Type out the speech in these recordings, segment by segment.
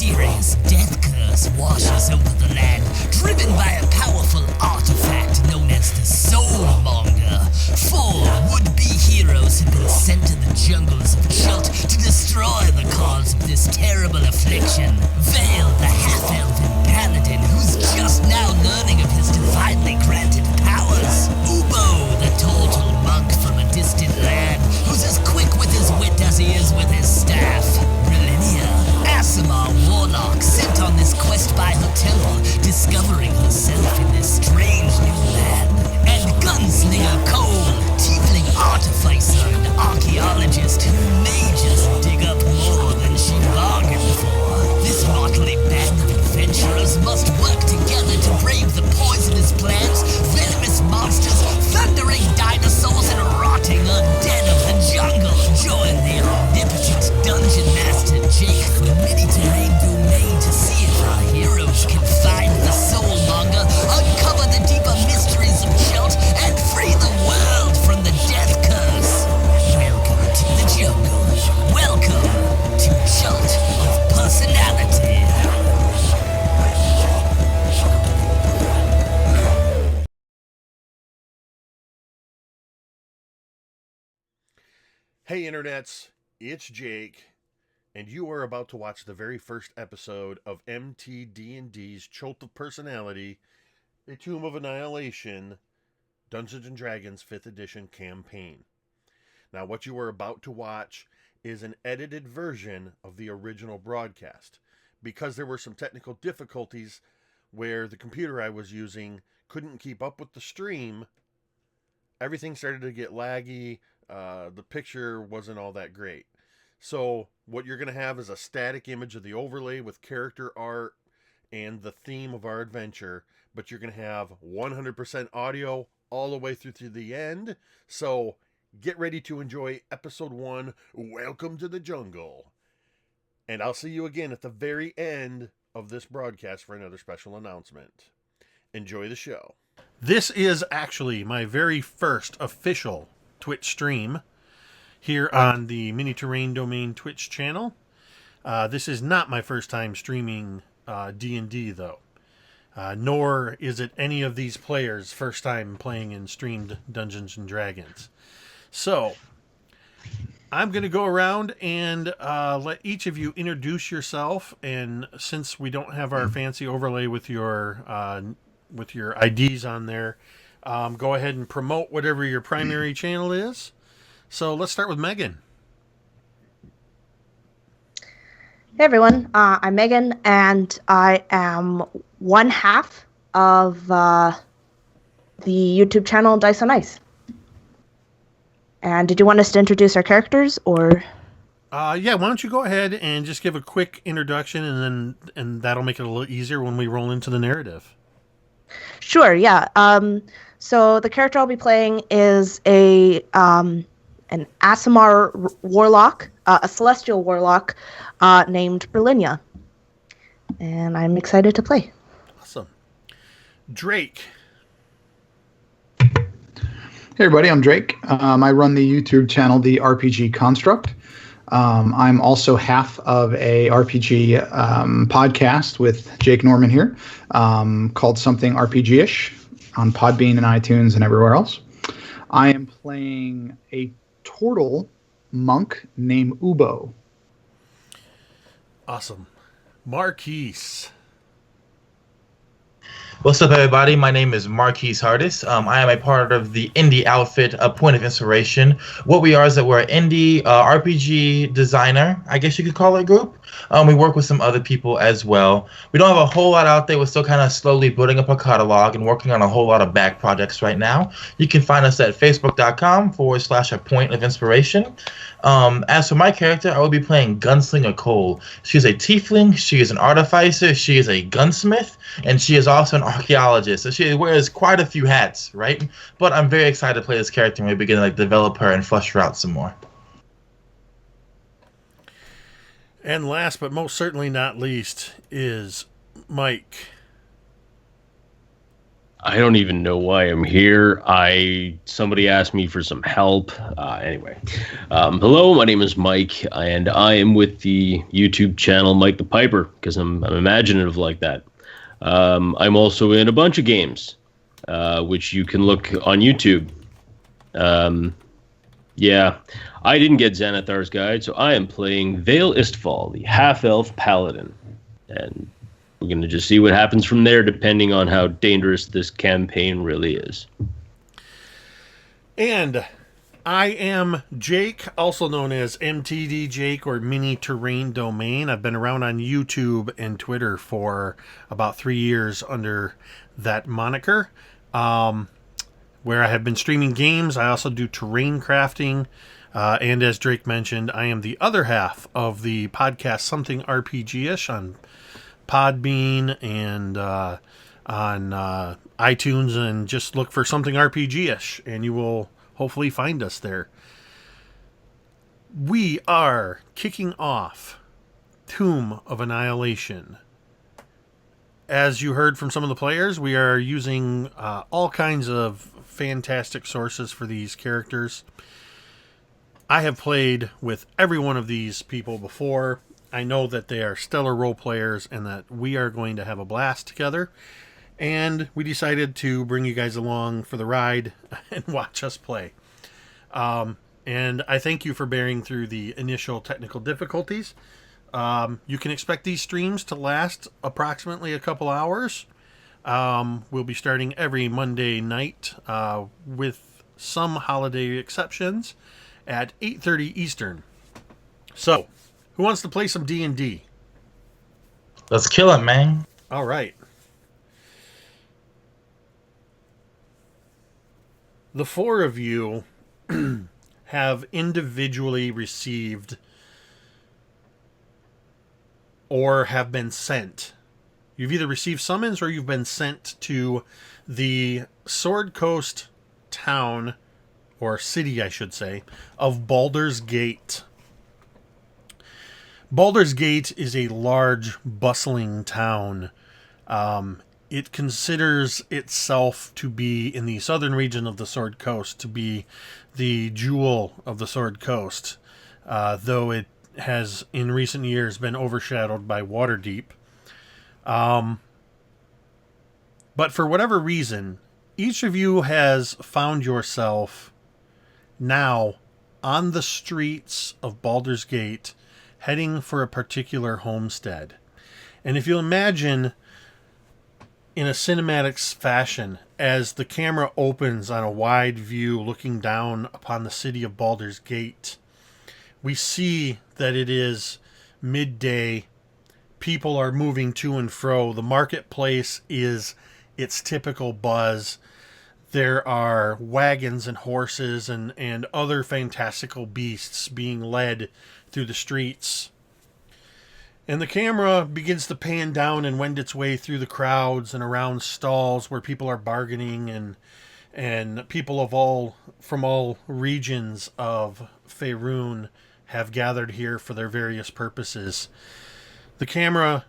mysterious death curse washes over the land, driven by a powerful artifact known as the Soulmonger. 4 would-be heroes have been sent to the jungles of Chult to destroy the cause of this terrible affliction. Vale, the half-elven paladin, who's just now learning of his divinely granted powers. Ubo, the total monk from a distant land, who's as quick with his wit as he is with his staff. Asimar warlock, sent on this quest by her temple, discovering herself in this strange new land. And gunslinger Cole, tiefling artificer and archaeologist who may just dig up more than she bargained for. This motley band of adventurers must work together to brave the poisonous plants, venomous monsters, thundering dinosaurs, and rotting undead of the jungle. Join the omnipotent dungeon master Jake from MTD&D to see if our heroes can find the Soulmonger, uncover the deeper mysteries of Chult, and free the world from the death curse. Welcome to the jungle. Welcome to Chult of Personality. Hey internets, it's Jake, and you are about to watch the very first episode of MTD&D's Chult of Personality, a Tomb of Annihilation Dungeons & Dragons 5th edition campaign. Now what you are about to watch is an edited version of the original broadcast, because there were some technical difficulties where the computer I was using couldn't keep up with the stream. Everything started to get laggy. The picture wasn't all that great. So what you're going to have is a static image of the overlay with character art and the theme of our adventure, but you're going to have 100% audio all the way through to the end. So get ready to enjoy episode 1, Welcome to the Jungle. And I'll see you again at the very end of this broadcast for another special announcement. Enjoy the show. This is actually my very first official Twitch stream here on the Mini Terrain Domain Twitch channel. This is not my first time streaming D&D though, nor is it any of these players' first time playing in streamed Dungeons and Dragons. So I'm going to go around and let each of you introduce yourself, and since we don't have our fancy overlay with your IDs on there, go ahead and promote whatever your primary channel is. So let's start with Megan. Hey everyone, I'm Megan, and I am one half of the YouTube channel Dice on Ice. And did you want us to introduce our characters, or? Yeah, why don't you go ahead and just give a quick introduction, and that'll make it a little easier when we roll into the narrative. Sure, yeah. So the character I'll be playing is an Asimar warlock, a celestial warlock named Berlinia. And I'm excited to play. Awesome. Drake. Hey everybody, I'm Drake. I run the YouTube channel, The RPG Construct. I'm also half of a RPG podcast with Jake Norman here, called Something RPG-ish on Podbean and iTunes and everywhere else. I am playing a turtle monk named Ubo. Awesome. Marquise. What's up, everybody? My name is Marquise Hardis. I am a part of the indie outfit, A Point of Inspiration. What we are is that we're an indie RPG designer, I guess you could call it, group. We work with some other people as well. We don't have a whole lot out there. We're still kind of slowly building up a catalog and working on a whole lot of back projects right now. You can find us at facebook.com/A Point of Inspiration. As for my character, I will be playing Gunslinger Cole. She is a tiefling, she is an artificer, she is a gunsmith, and she is also an archaeologist. So she wears quite a few hats, right? But I'm very excited to play this character and we begin to develop her and flush her out some more. And last but most certainly not least is Mike. I don't even know why I'm here. Somebody asked me for some help. Anyway, hello, my name is Mike, and I am with the YouTube channel Mike the Piper, because I'm imaginative like that. I'm also in a bunch of games, which you can look on YouTube. Yeah, I didn't get Xanathar's Guide, so I am playing Vale Istfall, the half-elf paladin. And we're going to just see what happens from there, depending on how dangerous this campaign really is. And I am Jake, also known as MTD Jake or Mini Terrain Domain. I've been around on YouTube and Twitter for about 3 years under that moniker, where I have been streaming games. I also do terrain crafting. And as Drake mentioned, I am the other half of the podcast Something RPG-ish on Podbean and on iTunes, and just look for Something RPG-ish, and you will hopefully find us there. We are kicking off Tomb of Annihilation. As you heard from some of the players, we are using all kinds of fantastic sources for these characters. I have played with every one of these people before. I know that they are stellar role players and that we are going to have a blast together. And we decided to bring you guys along for the ride and watch us play. And I thank you for bearing through the initial technical difficulties. You can expect these streams to last approximately a couple hours. We'll be starting every Monday night with some holiday exceptions at 8:30 Eastern. So, who wants to play some D&D? Let's kill it, man. All right. The four of you have individually received or have been sent. You've either received summons or you've been sent to the Sword Coast town, or city, I should say, of Baldur's Gate. Baldur's Gate is a large, bustling town. It considers itself to be, in the southern region of the Sword Coast, to be the jewel of the Sword Coast, though it has, in recent years, been overshadowed by Waterdeep. But for whatever reason, each of you has found yourself now on the streets of Baldur's Gate, heading for a particular homestead. And if you imagine, in a cinematic fashion, as the camera opens on a wide view looking down upon the city of Baldur's Gate, we see that it is midday. People are moving to and fro. The marketplace is its typical buzz. There are wagons and horses and other fantastical beasts being led through the streets. And the camera begins to pan down and wend its way through the crowds and around stalls where people are bargaining, and people from all regions of Faerun have gathered here for their various purposes. The camera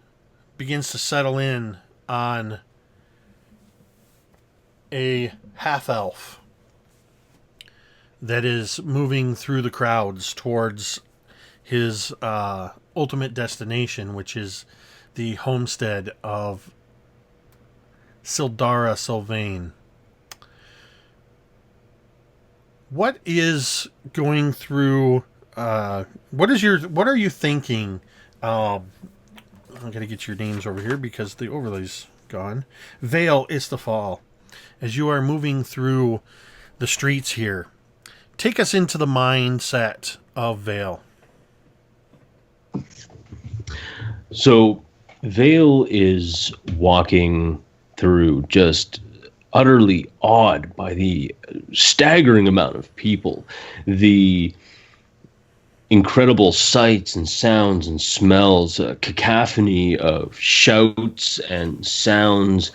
begins to settle in on a half-elf that is moving through the crowds towards his ultimate destination, which is the homestead of Sildara Sylvain. What is going through? What are you thinking? I'm gonna get your names over here because the overlay's gone. Vale Istfall, as you are moving through the streets here, take us into the mindset of Vale. So Vale is walking through, just utterly awed by the staggering amount of people, the incredible sights and sounds and smells, a cacophony of shouts and sounds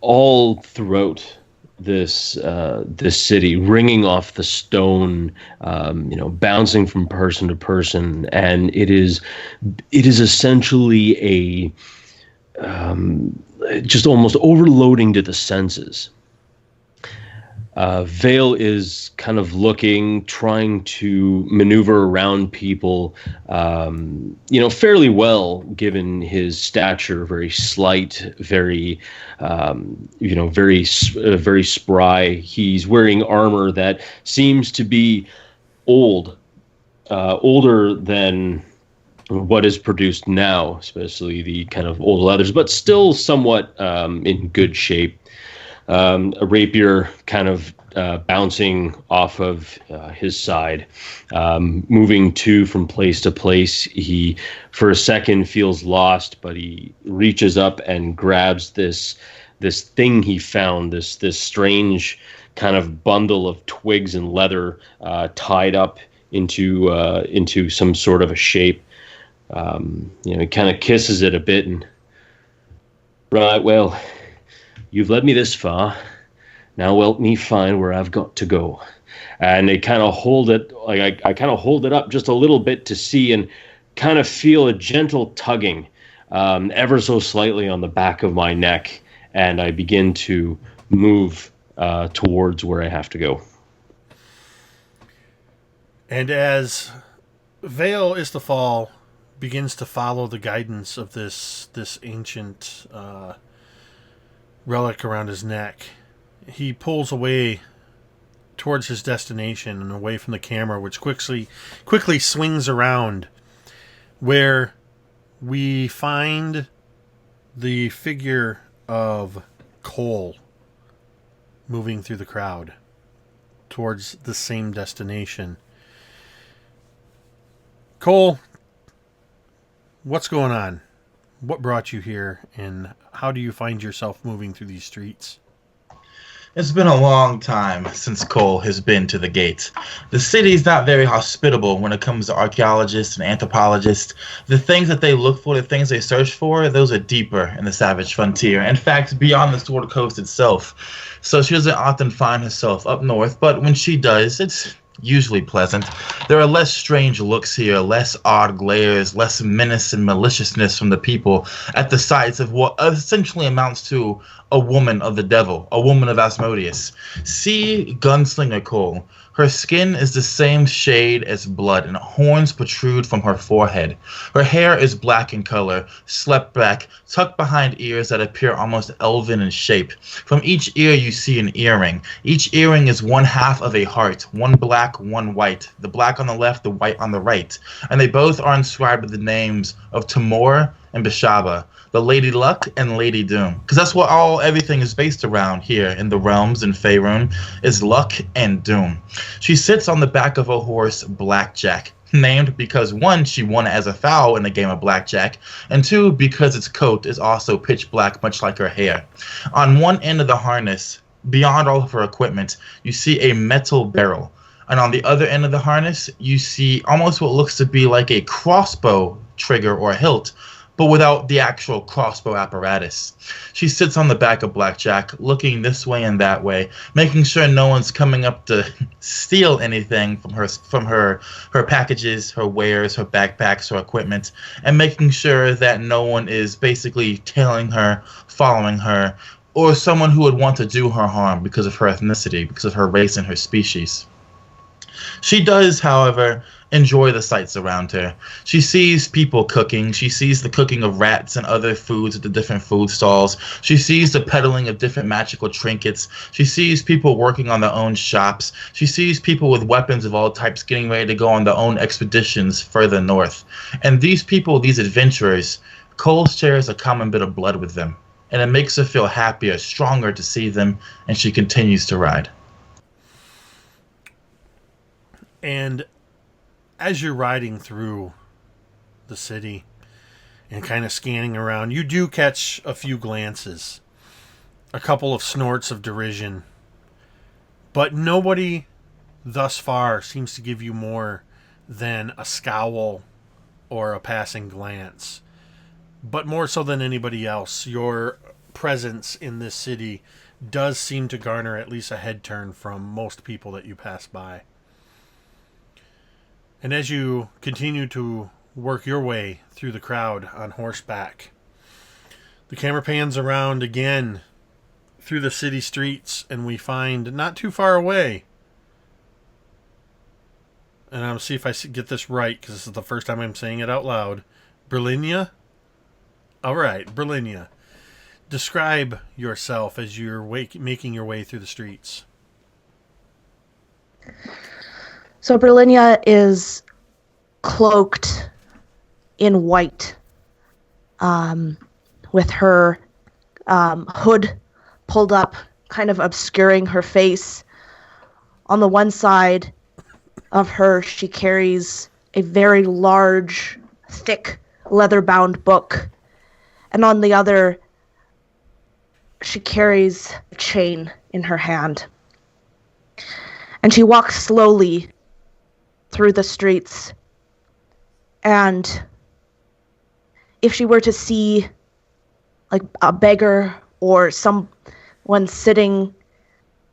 all throughout this city, ringing off the stone, bouncing from person to person, and it is essentially just almost overloading to the senses. Vale is kind of looking, trying to maneuver around people, fairly well, given his stature, very slight, very, very spry. He's wearing armor that seems to be older than what is produced now, especially the kind of old leathers, but still somewhat in good shape. A rapier kind of bouncing off of his side, moving from place to place. He, for a second, feels lost, but he reaches up and grabs this thing he found, this strange kind of bundle of twigs and leather tied up into some sort of a shape. He kind of kisses it a bit and, right, well, you've led me this far. Now help me find where I've got to go. And they kind of hold it, like I kind of hold it up just a little bit to see and kind of feel a gentle tugging ever so slightly on the back of my neck. And I begin to move towards where I have to go. And as Vale Istafal begins to follow the guidance of this ancient relic around his neck, he pulls away towards his destination and away from the camera, which quickly swings around, where we find the figure of Cole moving through the crowd towards the same destination. Cole, what's going on? What brought you here, and how do you find yourself moving through these streets? It's been a long time since Cole has been to the gates. The city's not very hospitable when it comes to archaeologists and anthropologists. The things that they look for, the things they search for, those are deeper in the savage frontier. In fact, beyond the Sword Coast itself. So she doesn't often find herself up north, but when she does, it's usually pleasant. There are less strange looks here, less odd glares, less menace and maliciousness from the people at the sights of what essentially amounts to a woman of the devil, a woman of Asmodeus. See Gunslinger Cole. Her skin is the same shade as blood, and horns protrude from her forehead. Her hair is black in color, slept back, tucked behind ears that appear almost elven in shape. From each ear you see an earring. Each earring is one half of a heart, one black, one white. The black on the left, the white on the right. And they both are inscribed with the names of Tamor and Bishaba, the Lady Luck and Lady Doom. Because that's what everything is based around here in the realms in Faerun, is luck and doom. She sits on the back of a horse, Blackjack, named because 1, she won as a fowl in the game of Blackjack, and 2, because its coat is also pitch black, much like her hair. On one end of the harness, beyond all of her equipment, you see a metal barrel. And on the other end of the harness, you see almost what looks to be like a crossbow trigger or hilt, but without the actual crossbow apparatus. She sits on the back of Blackjack, looking this way and that way, making sure no one's coming up to steal anything from her packages, her wares, her backpacks, her equipment, and making sure that no one is basically tailing her, following her, or someone who would want to do her harm because of her ethnicity, because of her race and her species. She does, however, enjoy the sights around her. She sees people cooking. She sees the cooking of rats and other foods at the different food stalls. She sees the peddling of different magical trinkets. She sees people working on their own shops. She sees people with weapons of all types getting ready to go on their own expeditions further north. And these people, these adventurers, Cole shares a common bit of blood with them. And it makes her feel happier, stronger to see them, and she continues to ride. And as you're riding through the city and kind of scanning around, you do catch a few glances, a couple of snorts of derision, but nobody thus far seems to give you more than a scowl or a passing glance. But more so than anybody else, your presence in this city does seem to garner at least a head turn from most people that you pass by. And as you continue to work your way through the crowd on horseback, The camera pans around again through the city streets, and we find not too far away. And I'll see if I get this right, because this is the first time I'm saying it out loud. Berlinia? Alright, Berlinia. Describe yourself as you're making your way through the streets. So Berlinia is cloaked in white, with her hood pulled up, kind of obscuring her face. On the one side of her, she carries a very large, thick, leather-bound book. And on the other, she carries a chain in her hand. And she walks slowly through the streets. And if she were to see like a beggar or someone sitting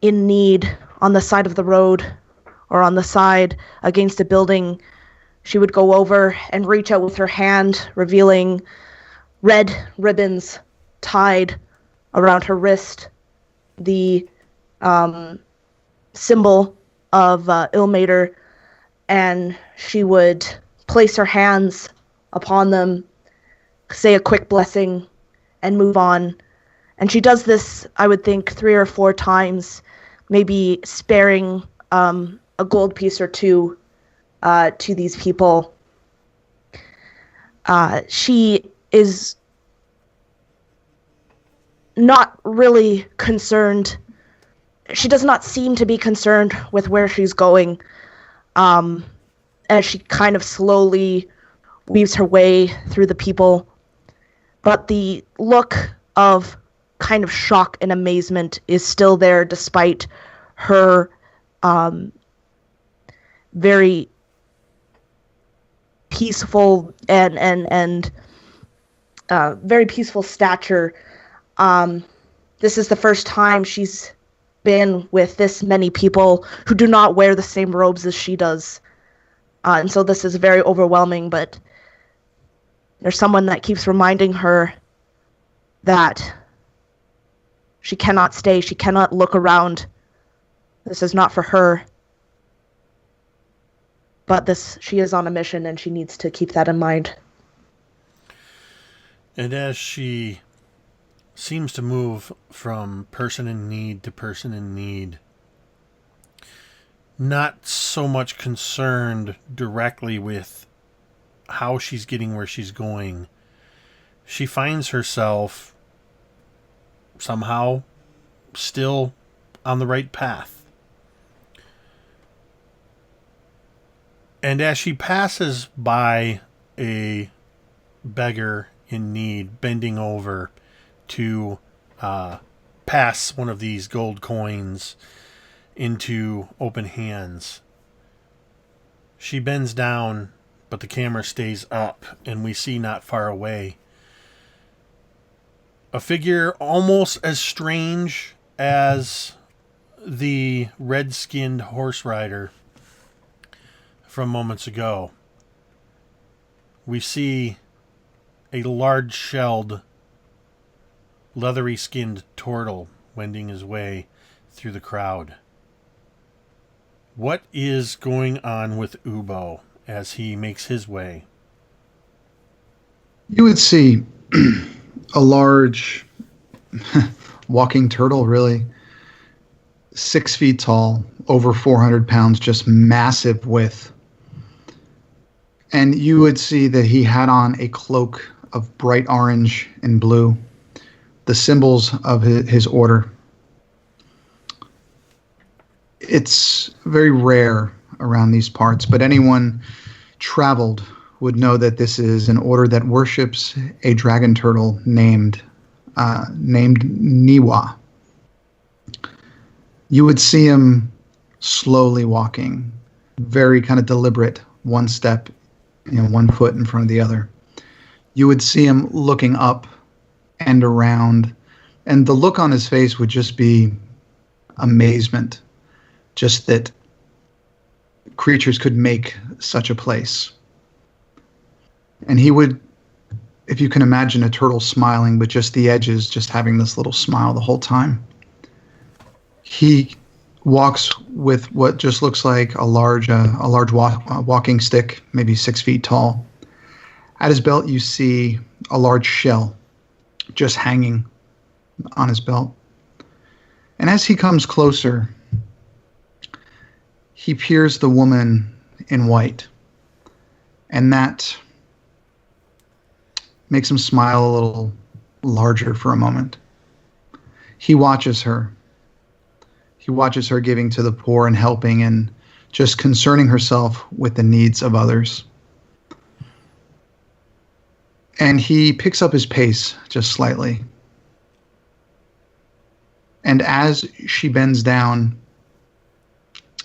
in need on the side of the road or on the side against a building, she would go over and reach out with her hand, revealing red ribbons tied around her wrist, the symbol of Ilmater, and she would place her hands upon them, say a quick blessing, and move on. And she does this, I would think, 3 or 4 times, maybe sparing a gold piece or two to these people. She is not really concerned. She does not seem to be concerned with where she's going, as she kind of slowly weaves her way through the people. But the look of kind of shock and amazement is still there, despite her very peaceful and very peaceful stature. This is the first time she's been with this many people who do not wear the same robes as she does. And so this is very overwhelming, but there's someone that keeps reminding her that she cannot stay, she cannot look around. This is not for her. But she is on a mission, and she needs to keep that in mind. And as she seems to move from person in need to person in need, not so much concerned directly with how she's getting where she's going, she finds herself somehow still on the right path. And as she passes by a beggar in need, bending over to pass one of these gold coins into open hands, she bends down, but the camera stays up, and we see not far away a figure almost as strange as the red-skinned horse rider from moments ago. We see a large-shelled, leathery-skinned turtle wending his way through the crowd. What is going on with Ubo as he makes his way? You would see a large walking turtle, really. 6 feet tall, over 400 pounds, just massive width. And you would see that he had on a cloak of bright orange and blue, the symbols of his order. It's very rare around these parts, but anyone traveled would know that this is an order that worships a dragon turtle named Niwa. You would see him slowly walking, very kind of deliberate, one step, one foot in front of the other. You would see him looking up and around, and the look on his face would just be amazement, just that creatures could make such a place. And he would if you can imagine a turtle smiling, but just the edges, just having this little smile the whole time. He walks with what just looks like a large walking stick, maybe 6 feet tall. At his belt, you see a large shell just hanging on his belt. And as he comes closer, he peers the woman in white. And that makes him smile a little larger for a moment. He watches her. He watches her giving to the poor and helping and just concerning herself with the needs of others. And he picks up his pace just slightly. And as she bends down,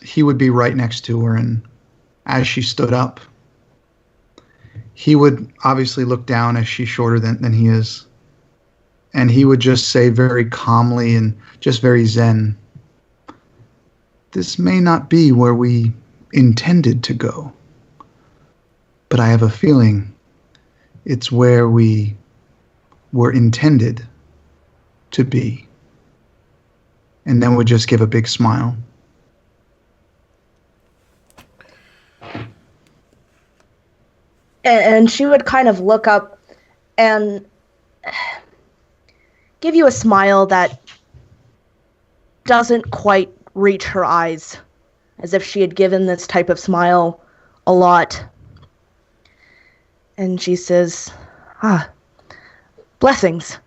he would be right next to her. And as she stood up, he would obviously look down as she's shorter than he is. And he would just say very calmly and just very zen, "This may not be where we intended to go, but I have a feeling it's where we were intended to be." And then would just give a big smile. And she would kind of look up and give you a smile that doesn't quite reach her eyes, as if she had given this type of smile a lot. And she says, "Blessings."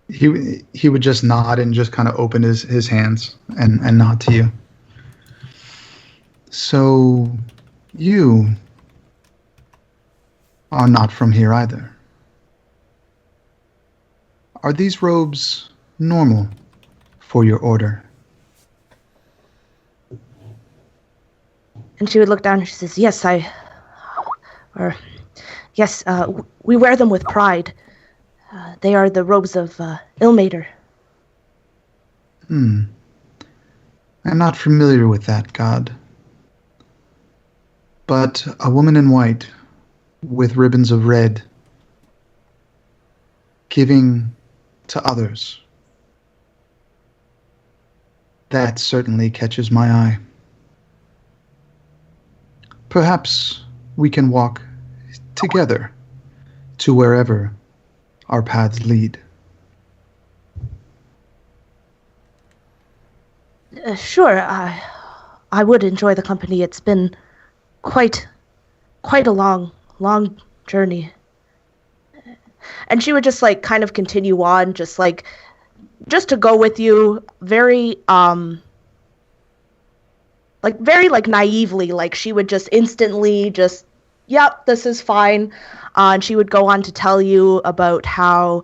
He would just nod and just kind of open his hands and nod to you. "So you are not from here either. Are these robes normal for your order?" And she would look down and she says, "Yes, we wear them with pride. They are the robes of Ilmater." I'm not familiar with that god. But a woman in white with ribbons of red giving to others, that certainly catches my eye. Perhaps we can walk together to wherever our paths lead. Sure, I would enjoy the company. It's been quite a long journey. And she would just like kind of continue on, just to go with you, very naively, like she would just instantly just, "Yep, this is fine." And she would go on to tell you about how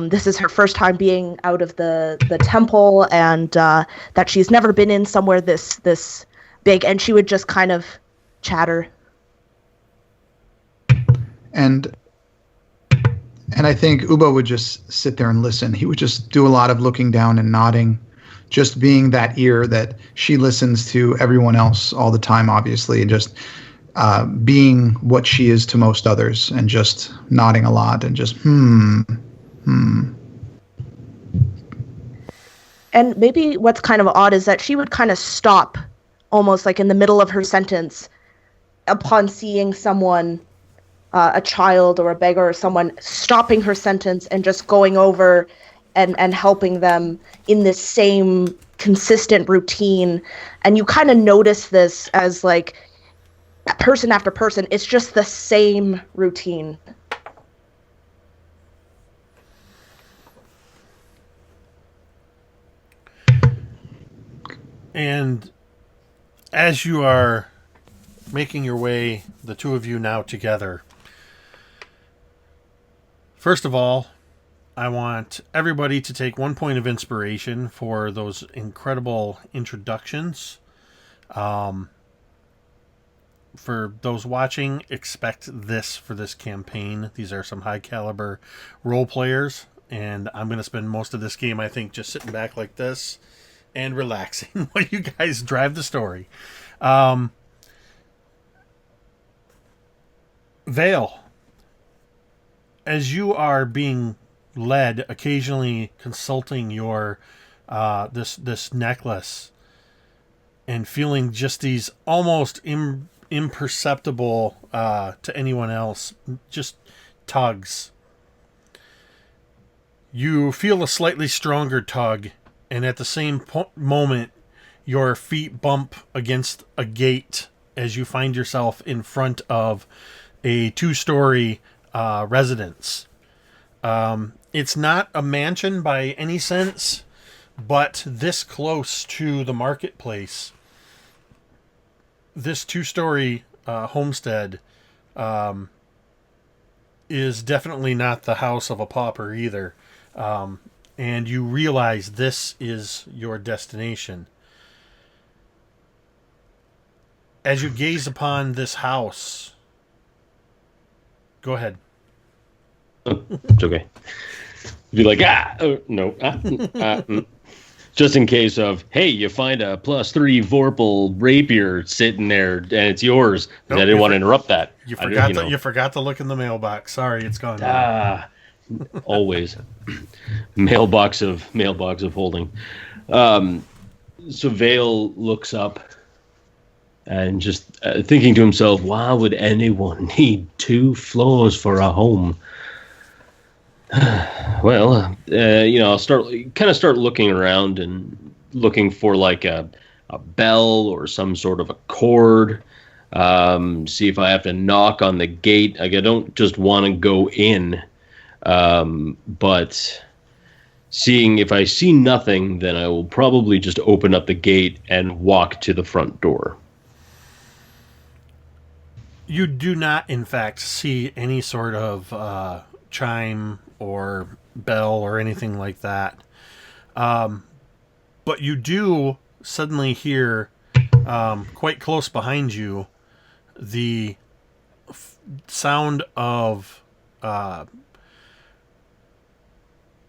this is her first time being out of the temple, and that she's never been in somewhere this big, and she would just kind of chatter. And I think Ubo would just sit there and listen. He would just do a lot of looking down and nodding, just being that ear that she listens to everyone else all the time, obviously, and just being what she is to most others, and just nodding a lot and just And maybe what's kind of odd is that she would kind of stop almost like in the middle of her sentence upon seeing someone, a child or a beggar or someone, stopping her sentence and just going over and helping them in this same consistent routine. And you kind of notice this as like person after person, it's just the same routine. And as you are making your way, the two of you now together, first of all, I want everybody to take 1 point of inspiration for those incredible introductions. For those watching, expect this for this campaign. These are some high caliber role players, and I'm going to spend most of this game, I think, just sitting back like this and relaxing while you guys drive the story. Vale, as you are being led, occasionally consulting your this necklace and feeling just these almost imperceptible to anyone else, just tugs. You feel a slightly stronger tug, and at the same moment, your feet bump against a gate as you find yourself in front of a 2-story residence. It's not a mansion by any sense, but this close to the marketplace, this 2-story homestead is definitely not the house of a pauper either. And you realize this is your destination. As you gaze upon this house, go ahead. It's okay. Be like, no. Just in case of, hey, you find a +3 Vorpal rapier sitting there and it's yours. Nope, I didn't want to interrupt that. You forgot to look in the mailbox. Sorry, it's gone. Always. mailbox of holding. So Vale looks up and just thinking to himself, why would anyone need 2 floors for a home? Well, I'll start looking around and looking for like a bell or some sort of a cord. See if I have to knock on the gate. Like, I don't just want to go in, but seeing if I see nothing, then I will probably just open up the gate and walk to the front door. You do not, in fact, see any sort of chime or bell or anything like that. But you do suddenly hear, quite close behind you, the sound of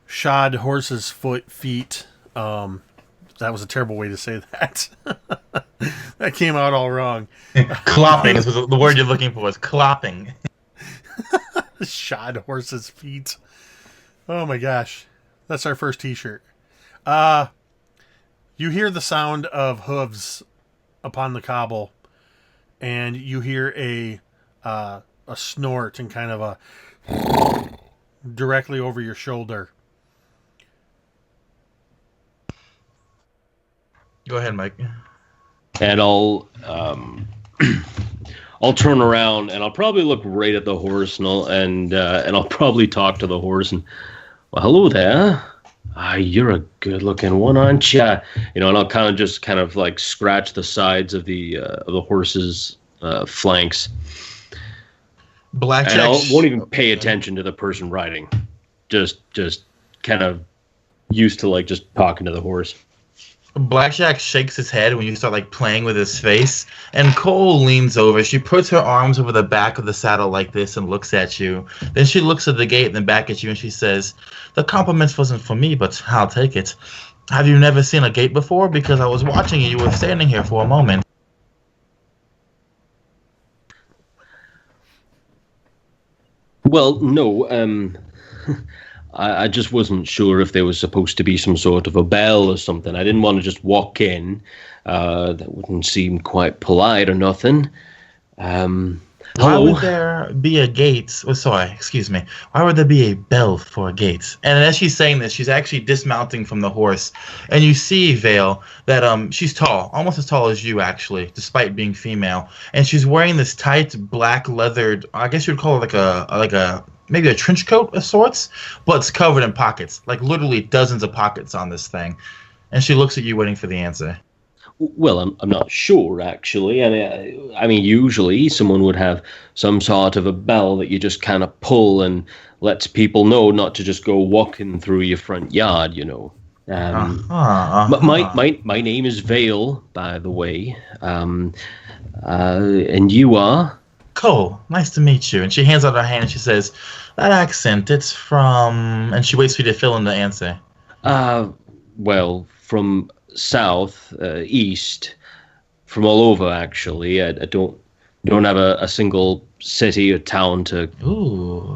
shod horses' feet. That was a terrible way to say that. That came out all wrong. Clopping is the word you're looking for. Is clopping. Shod horses' feet. Oh my gosh. That's our first t-shirt. You hear the sound of hooves upon the cobble, and you hear a snort and kind of a directly over your shoulder. Go ahead, Mike. And I'll turn around and I'll probably look right at the horse and I'll probably talk to the horse and, well, hello there. You're a good-looking one, aren't you? And I'll kind of like scratch the sides of the horse's flanks. Blackjack. And I won't even pay attention to the person riding. Just kind of used to like just talking to the horse. Blackjack shakes his head when you start like playing with his face, and Cole leans over. She puts her arms over the back of the saddle like this and looks at you. Then she looks at the gate and then back at you and she says, "The compliments wasn't for me, but I'll take it. Have you never seen a gate before? Because I was watching you. You were standing here for a moment." Well, no, I just wasn't sure if there was supposed to be some sort of a bell or something. I didn't want to just walk in. That wouldn't seem quite polite or nothing. Why would there be a gate? Oh, sorry, excuse me. Why would there be a bell for a gate? And as she's saying this, she's actually dismounting from the horse. And you see, Vale, that she's tall, almost as tall as you, actually, despite being female. And she's wearing this tight black leathered, I guess you'd call it like a maybe a trench coat of sorts, but it's covered in pockets, like literally dozens of pockets on this thing. And she looks at you waiting for the answer. Well, I'm not sure, actually. I mean, usually someone would have some sort of a bell that you just kind of pull and lets people know not to just go walking through your front yard, My name is Vale, by the way. And you are? Cole, nice to meet you. And she hands out her hand and she says, "That accent, it's from..." And she waits for you to fill in the answer. Well, from south, east, from all over, actually. I don't don't have a single city or town to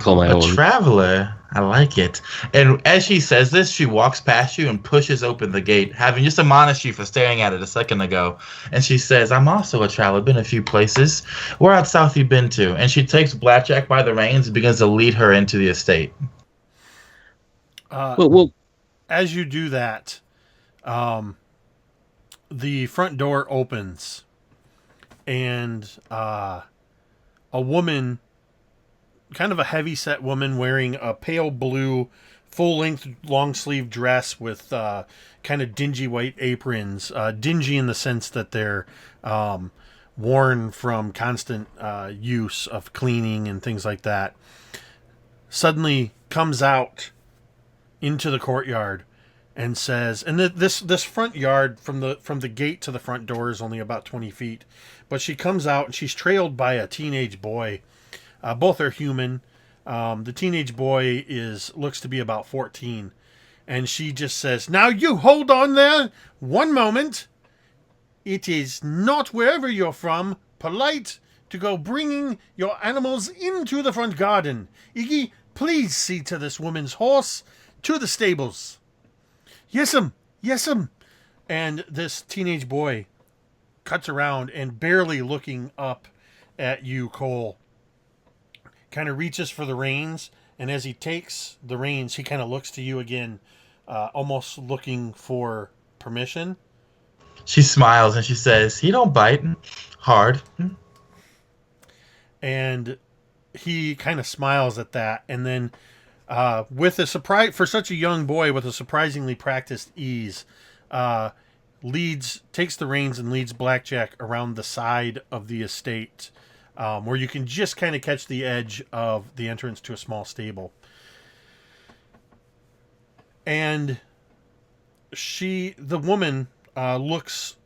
call my own. A traveler. I like it. And as she says this, she walks past you and pushes open the gate, having just admonished you for staring at it a second ago. And she says, I'm also a traveler, been a few places. Where out south you been to? And she takes Blackjack by the reins and begins to lead her into the estate. Well, as you do that, the front door opens, and a woman, kind of a heavy-set woman, wearing a pale blue, full-length, long-sleeve dress with kind of dingy white aprons. Dingy in the sense that they're worn from constant use of cleaning and things like that. Suddenly comes out into the courtyard and says, and this front yard from the gate to the front door is only about 20 feet, but she comes out and she's trailed by a teenage boy. Both are human. The teenage boy looks to be about 14, and she just says, "Now you hold on there one moment. It is not wherever you're from polite to go bringing your animals into the front garden. Iggy, please see to this woman's horse to the stables." Yes'm. And this teenage boy cuts around and, barely looking up at you, Cole, kind of reaches for the reins, and as he takes the reins, he kind of looks to you again, almost looking for permission. She smiles and she says, "He don't bite hard." And he kind of smiles at that, and then with a surprise for such a young boy, with a surprisingly practiced ease, takes the reins and leads Blackjack around the side of the estate, where you can just kind of catch the edge of the entrance to a small stable. And the woman, looks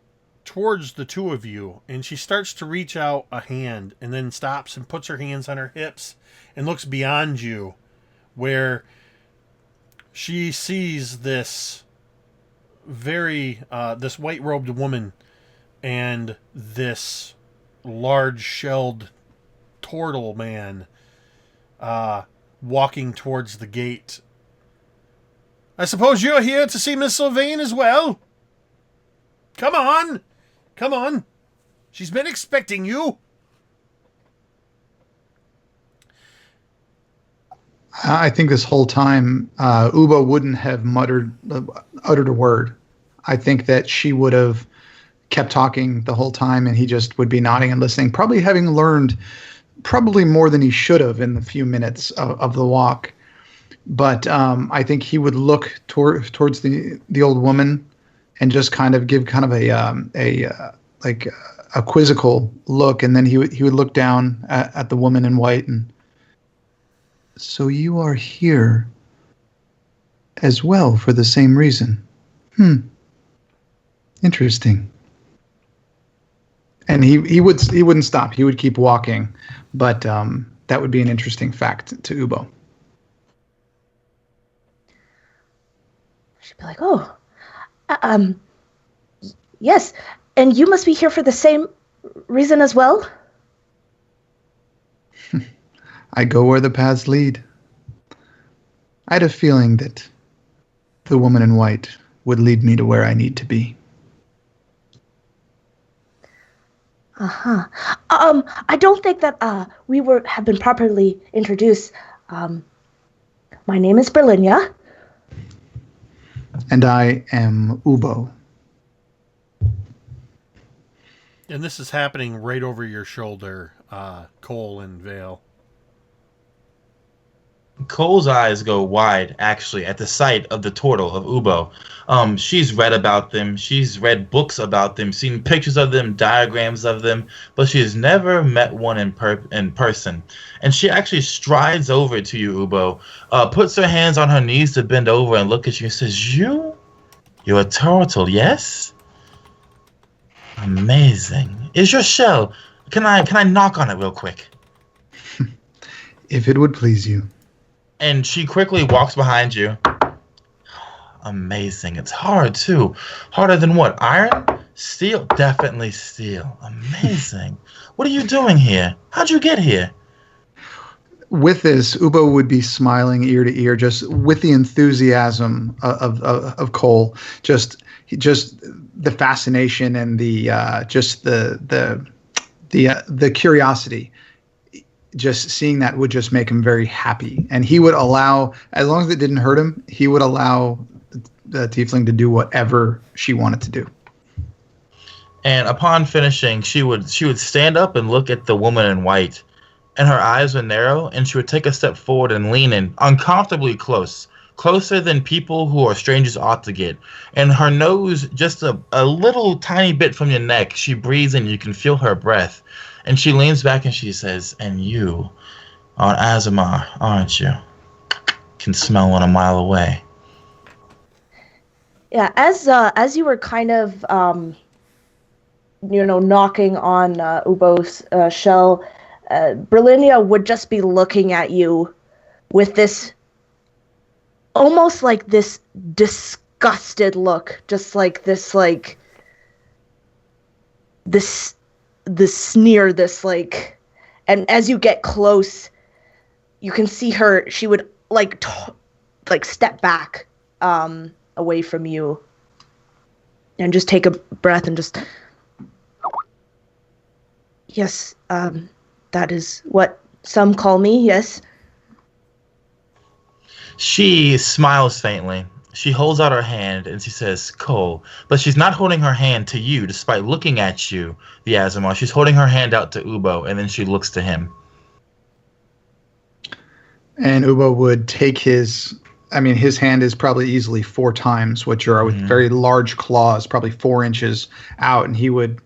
towards the two of you, and she starts to reach out a hand, and then stops and puts her hands on her hips and looks beyond you, where she sees this this white-robed woman and this large-shelled turtle man walking towards the gate. "I suppose you're here to see Miss Sylvain as well? Come on! She's been expecting you." I think this whole time, Ubo wouldn't have uttered a word. I think that she would have kept talking the whole time, and he just would be nodding and listening, probably having learned more than he should have in the few minutes of the walk. But I think he would look towards the old woman and just kind of give kind of a quizzical look, and then he would look down at the woman in white and, "So you are here as well for the same reason. Interesting." And he wouldn't stop. He would keep walking, but that would be an interesting fact to Ubo. She'd be like, "Oh, yes, and you must be here for the same reason as well?" I go where the paths lead. I had a feeling that the woman in white would lead me to where I need to be. I don't think that we have been properly introduced. My name is Berlinia. And I am Ubo. And this is happening right over your shoulder, Cole and Vale. Cole's eyes go wide, actually, at the sight of the turtle of Ubo. She's read about them. She's read books about them, seen pictures of them, diagrams of them, but she has never met one in person. And she actually strides over to you, Ubo, puts her hands on her knees to bend over and look at you and says, You're a turtle, yes? Amazing. Is your shell? Can I knock on it real quick? If it would please you. And she quickly walks behind you. Amazing. It's hard, too. Harder than what? Iron? Steel? Definitely steel. Amazing. What are you doing here? How'd you get here? With this, Ubo would be smiling ear to ear, just with the enthusiasm of Cole, just the fascination and the curiosity. Just seeing that would just make him very happy, and he would allow, as long as it didn't hurt him, he would allow the tiefling to do whatever she wanted to do. And upon finishing, she would stand up and look at the woman in white. And her eyes would narrow, and she would take a step forward and lean in, uncomfortably close, closer than people who are strangers ought to get. And her nose, just a little tiny bit from your neck, she breathes and you can feel her breath. And she leans back and she says, "And you are Aasimar, aren't you? Can smell one a mile away." Yeah, as you were kind of, knocking on Ubo's shell, Berlinia would just be looking at you with this, almost like this disgusted look, just like this, like this sneer, this like, and as you get close, you can see her. She would like step back, away from you, and just take a breath and just, yes, that is what some call me, yes. She smiles faintly. She holds out her hand and she says, "Cole." But she's not holding her hand to you, despite looking at you, the Aasimar. She's holding her hand out to Ubo, and then she looks to him. And Ubo would take his hand is probably easily 4 times what you are, with very large claws, probably 4 inches out, and he would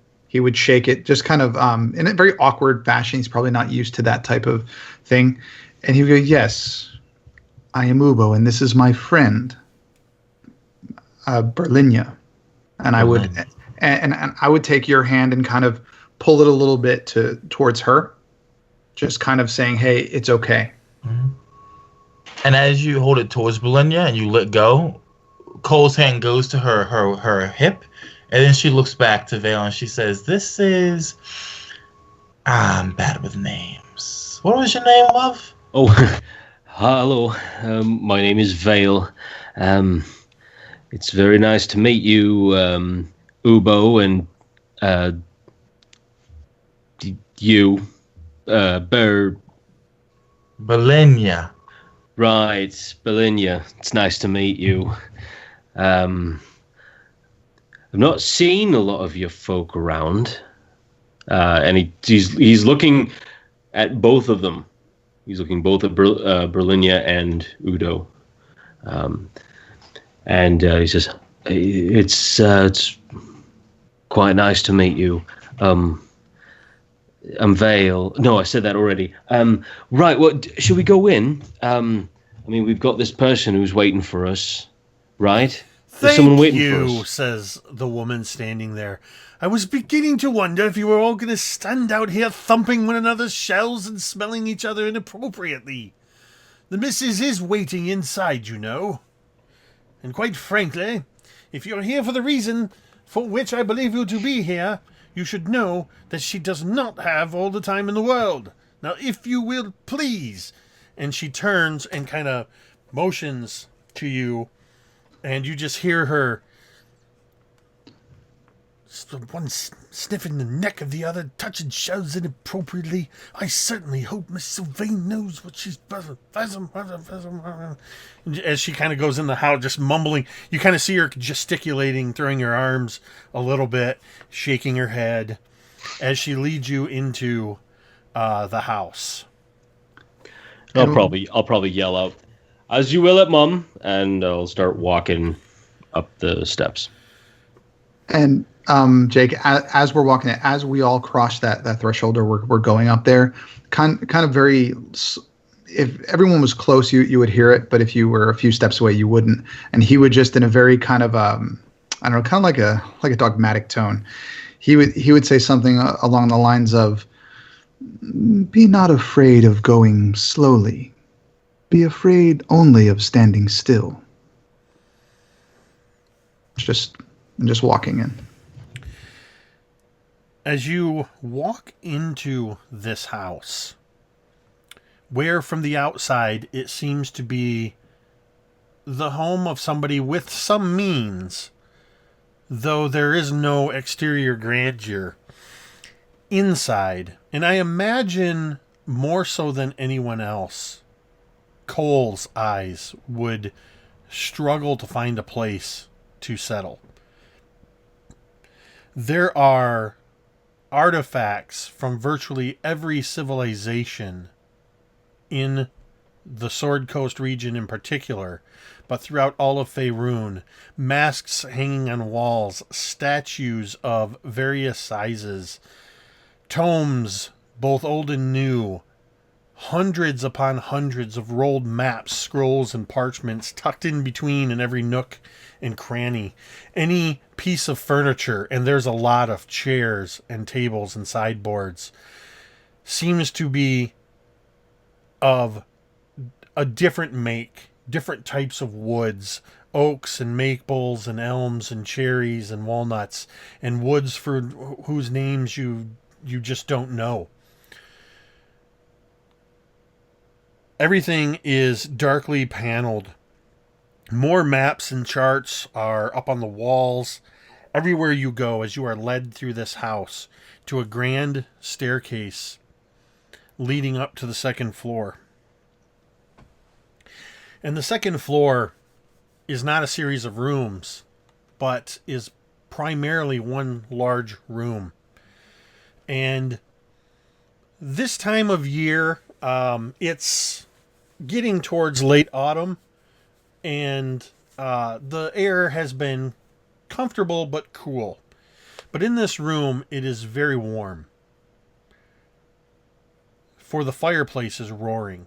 shake it just kind of in a very awkward fashion. He's probably not used to that type of thing. And he would go, "Yes, I am Ubo, and this is my friend, Berlinia." And I would and I would take your hand and kind of pull it a little bit towards her, just kind of saying, "Hey, it's okay." Mm-hmm. And as you hold it towards Berlinia and you let go, Cole's hand goes to her hip. And then she looks back to Vale and she says, "This is... I'm bad with names. What was your name, love?" Oh, hello. My name is Vale. It's very nice to meet you, Ubo, and you, Berlinia. Right, Berlinia. It's nice to meet you. I've not seen a lot of your folk around, and he's looking at both of them. He's looking both at Berlinia and Udo, and he says, "It's quite nice to meet you. I'm Vale. No, I said that already. Right. Well, should we go in? We've got this person who's waiting for us, right?" "Thank someone waiting you," for us, says the woman standing there. "I was beginning to wonder if you were all going to stand out here thumping one another's shells and smelling each other inappropriately. The missus is waiting inside, you know. And quite frankly, if you're here for the reason for which I believe you to be here, you should know that she does not have all the time in the world. Now, if you will, please." And she turns and kind of motions to you. And you just hear her, one sniffing the neck of the other, touching shells inappropriately. "I certainly hope Miss Sylvain knows what she's..." As she kind of goes in the house, just mumbling. You kind of see her gesticulating, throwing her arms a little bit, shaking her head, as she leads you into the house. I'll probably yell out, "As you will it, Mum," and I'll start walking up the steps. And Jake, as we're walking, as we all cross that threshold, or we're going up there, kind of very. If everyone was close, you would hear it, but if you were a few steps away, you wouldn't. And he would just, in a very kind of I don't know, kind of like a dogmatic tone, he would say something along the lines of, "Be not afraid of going slowly. Be afraid only of standing still." Just walking in. As you walk into this house, where from the outside it seems to be the home of somebody with some means, though there is no exterior grandeur inside, and I imagine more so than anyone else, Cole's eyes would struggle to find a place to settle. There are artifacts from virtually every civilization in the Sword Coast region in particular, but throughout all of Faerun, masks hanging on walls, statues of various sizes, tomes, both old and new, hundreds upon hundreds of rolled maps, scrolls, and parchments tucked in between in every nook and cranny. Any piece of furniture, and there's a lot of chairs and tables and sideboards, seems to be of a different make, different types of woods, oaks and maples and elms and cherries and walnuts, and woods for whose names you just don't know. Everything is darkly paneled. More maps and charts are up on the walls everywhere you go as you are led through this house to a grand staircase leading up to the second floor. And the second floor is not a series of rooms, but is primarily one large room. And this time of year, it's getting towards late autumn, and the air has been comfortable but cool. But in this room, it is very warm, for the fireplace is roaring.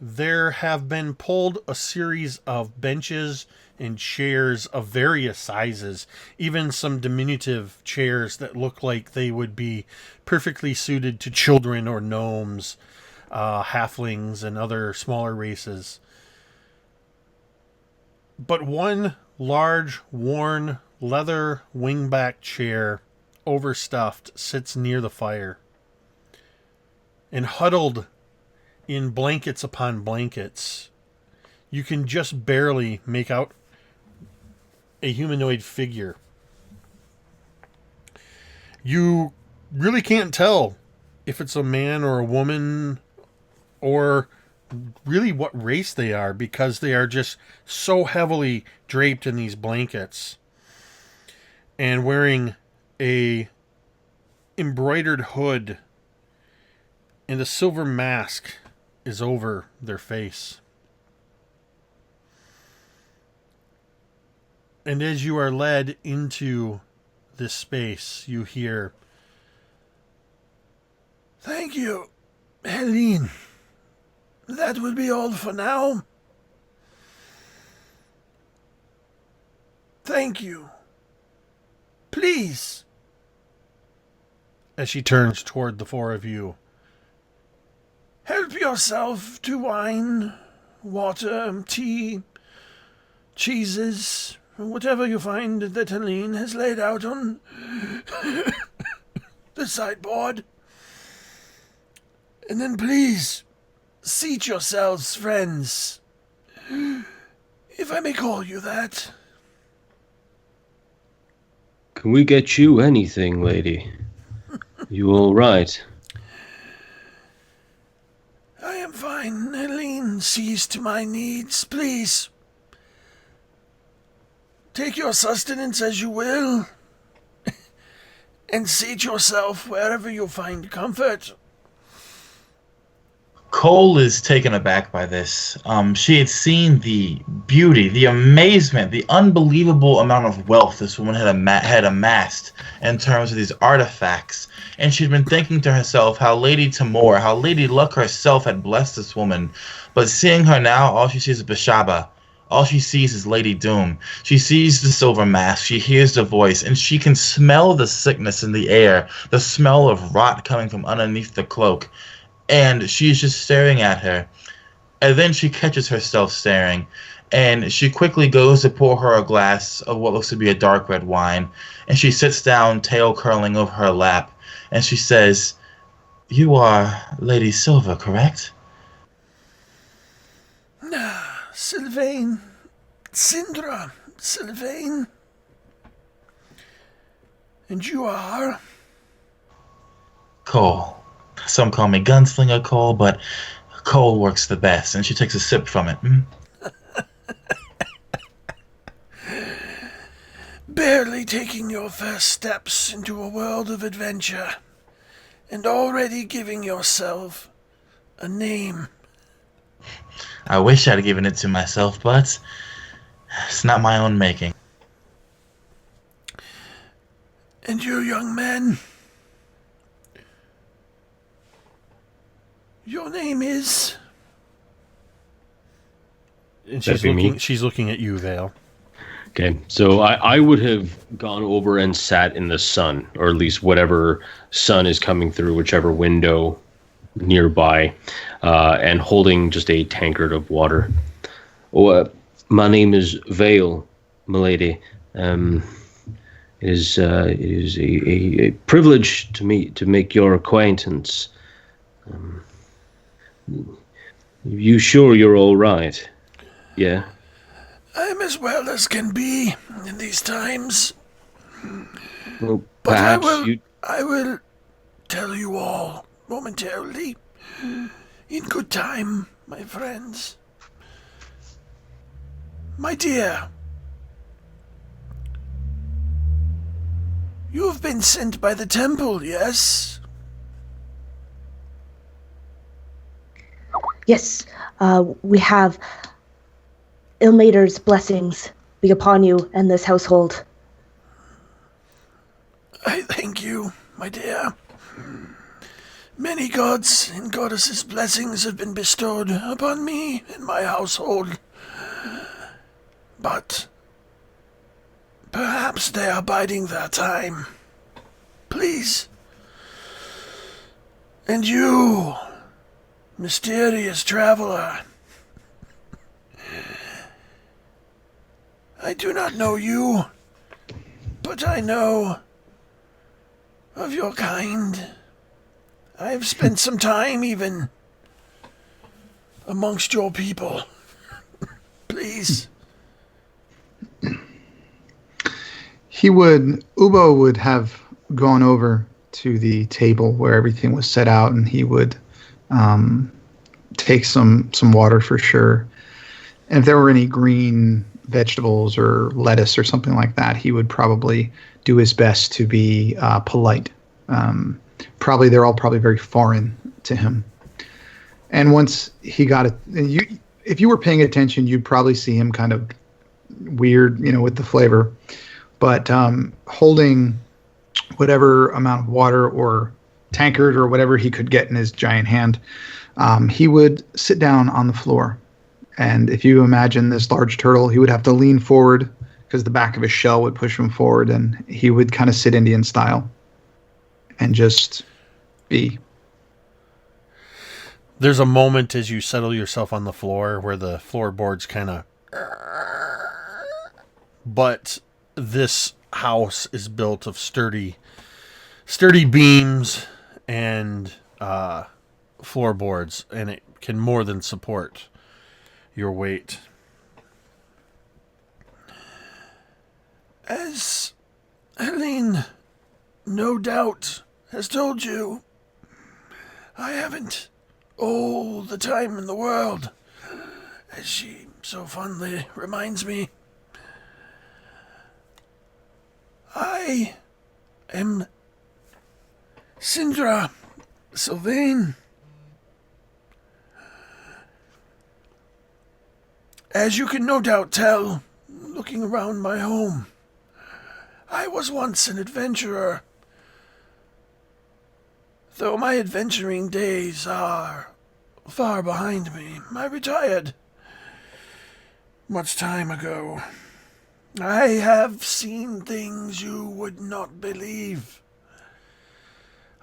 There have been pulled a series of benches and chairs of various sizes, even some diminutive chairs that look like they would be perfectly suited to children or gnomes, halflings, and other smaller races. But one large, worn, leather wingback chair, overstuffed, sits near the fire. And huddled in blankets upon blankets, you can just barely make out a humanoid figure. You really can't tell if it's a man or a woman, or really what race they are, because they are just so heavily draped in these blankets and wearing a embroidered hood, and a silver mask is over their face. And as you are led into this space, you hear, "Thank you, Helene. That will be all for now. Thank you. Please." As she turns toward the four of you, "Help yourself to wine, water, tea, cheeses, whatever you find that Helene has laid out on the sideboard. And then please, seat yourselves, friends, if I may call you that." Can we get you anything, lady? You all right? "I am fine. Helene sees to my needs. Please, take your sustenance as you will, and seat yourself wherever you find comfort." Cole is taken aback by this. She had seen the beauty, the amazement, the unbelievable amount of wealth this woman had amassed in terms of these artifacts. And she'd been thinking to herself how Lady Tamor, how Lady Luck herself had blessed this woman. But seeing her now, all she sees is Bashaba. All she sees is Lady Doom. She sees the silver mask, she hears the voice, and she can smell the sickness in the air, the smell of rot coming from underneath the cloak. And she's just staring at her. And then she catches herself staring. And she quickly goes to pour her a glass of what looks to be a dark red wine. And she sits down, tail curling over her lap. And she says, "You are Lady Silver, correct?" Sylvain. Sindra. Sylvain. And you are? Cole. Some call me Gunslinger Cole, but Cole works the best. And she takes a sip from it. Barely taking your first steps into a world of adventure, and already giving yourself a name. I wish I'd given it to myself, but it's not my own making. And you, young man, your name is... And she's looking at you, Vale. Okay, so I would have gone over and sat in the sun, or at least whatever sun is coming through, whichever window nearby, and holding just a tankard of water. My name is Vale, milady. It is a privilege to make your acquaintance. You sure you're all right? Yeah. I'm as well as can be in these times. Well, But perhaps I will tell you all momentarily. In good time, my friends. My dear, you have been sent by the temple, yes? Yes, we have Ilmater's blessings be upon you and this household. I thank you, my dear. Many gods and goddesses' blessings have been bestowed upon me and my household. But perhaps they are biding their time. Please. And you, mysterious traveler, I do not know you, but I know of your kind. I have spent some time even amongst your people. Please. Ubo would have gone over to the table where everything was set out, and he would take some water for sure. And if there were any green vegetables or lettuce or something like that, he would probably do his best to be polite. They're all probably very foreign to him. And once he got it, if you were paying attention, you'd probably see him kind of weird, with the flavor. But holding whatever amount of water or tankard or whatever he could get in his giant hand, he would sit down on the floor. And if you imagine this large turtle, he would have to lean forward because the back of his shell would push him forward, and he would kind of sit Indian style and just be. There's a moment as you settle yourself on the floor where the floorboards kind of... But this house is built of sturdy beams and floorboards, and it can more than support your weight. As Helene no doubt has told you, I haven't all the time in the world, as she so fondly reminds me. I am Sindra Sylvain. As you can no doubt tell, looking around my home, I was once an adventurer. Though my adventuring days are far behind me, I retired much time ago. I have seen things you would not believe.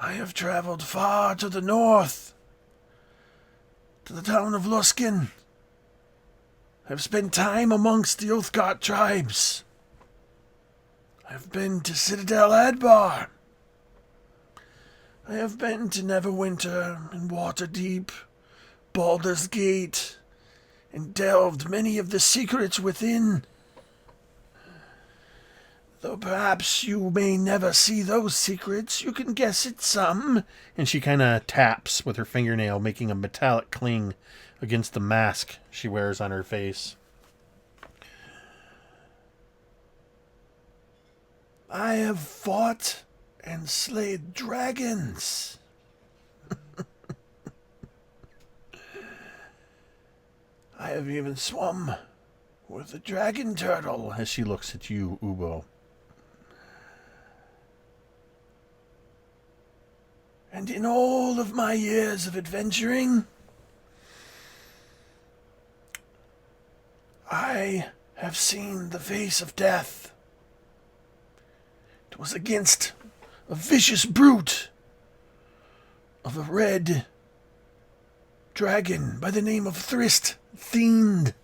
I have traveled far to the north, to the town of Luskin, I've spent time amongst the Oathgard tribes. I've been to Citadel Adbar. I have been to Neverwinter and Waterdeep, Baldur's Gate, and delved many of the secrets within. Though perhaps you may never see those secrets, you can guess at some. And she kind of taps with her fingernail, making a metallic cling against the mask she wears on her face. I have fought and slayed dragons. I have even swum with a dragon turtle, as she looks at you, Ubo. And in all of my years of adventuring, I have seen the face of death. It was against a vicious brute of a red dragon by the name of Thrist Fiend.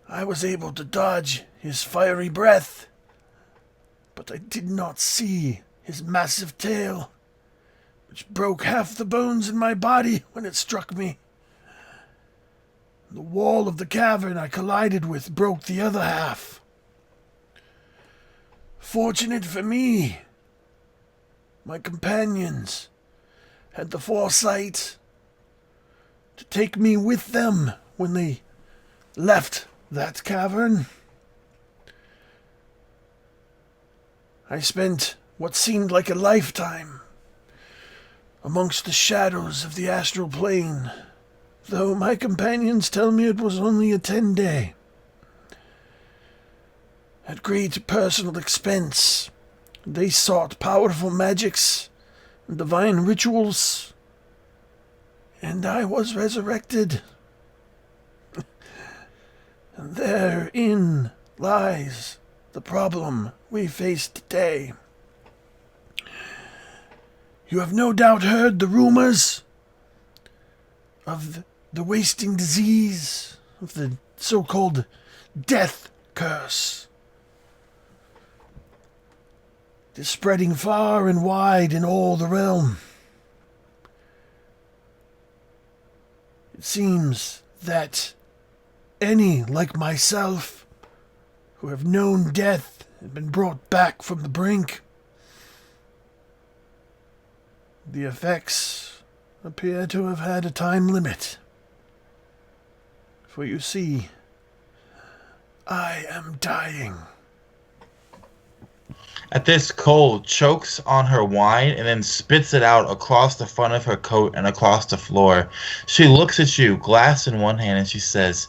I was able to dodge his fiery breath, but I did not see his massive tail, which broke half the bones in my body when it struck me. The wall of the cavern I collided with broke the other half. Fortunate for me, my companions had the foresight to take me with them when they left that cavern. I spent what seemed like a lifetime amongst the shadows of the astral plane, though my companions tell me it was only a 10-day. At great personal expense, they sought powerful magics and divine rituals, and I was resurrected. And therein lies the problem we face today. You have no doubt heard the rumors of the wasting disease, of the so-called death curse. It is spreading far and wide in all the realm. It seems that any like myself who have known death and been brought back from the brink, the effects appear to have had a time limit. For you see, I am dying. At this, Cole chokes on her wine and then spits it out across the front of her coat and across the floor. She looks at you, glass in one hand, and she says,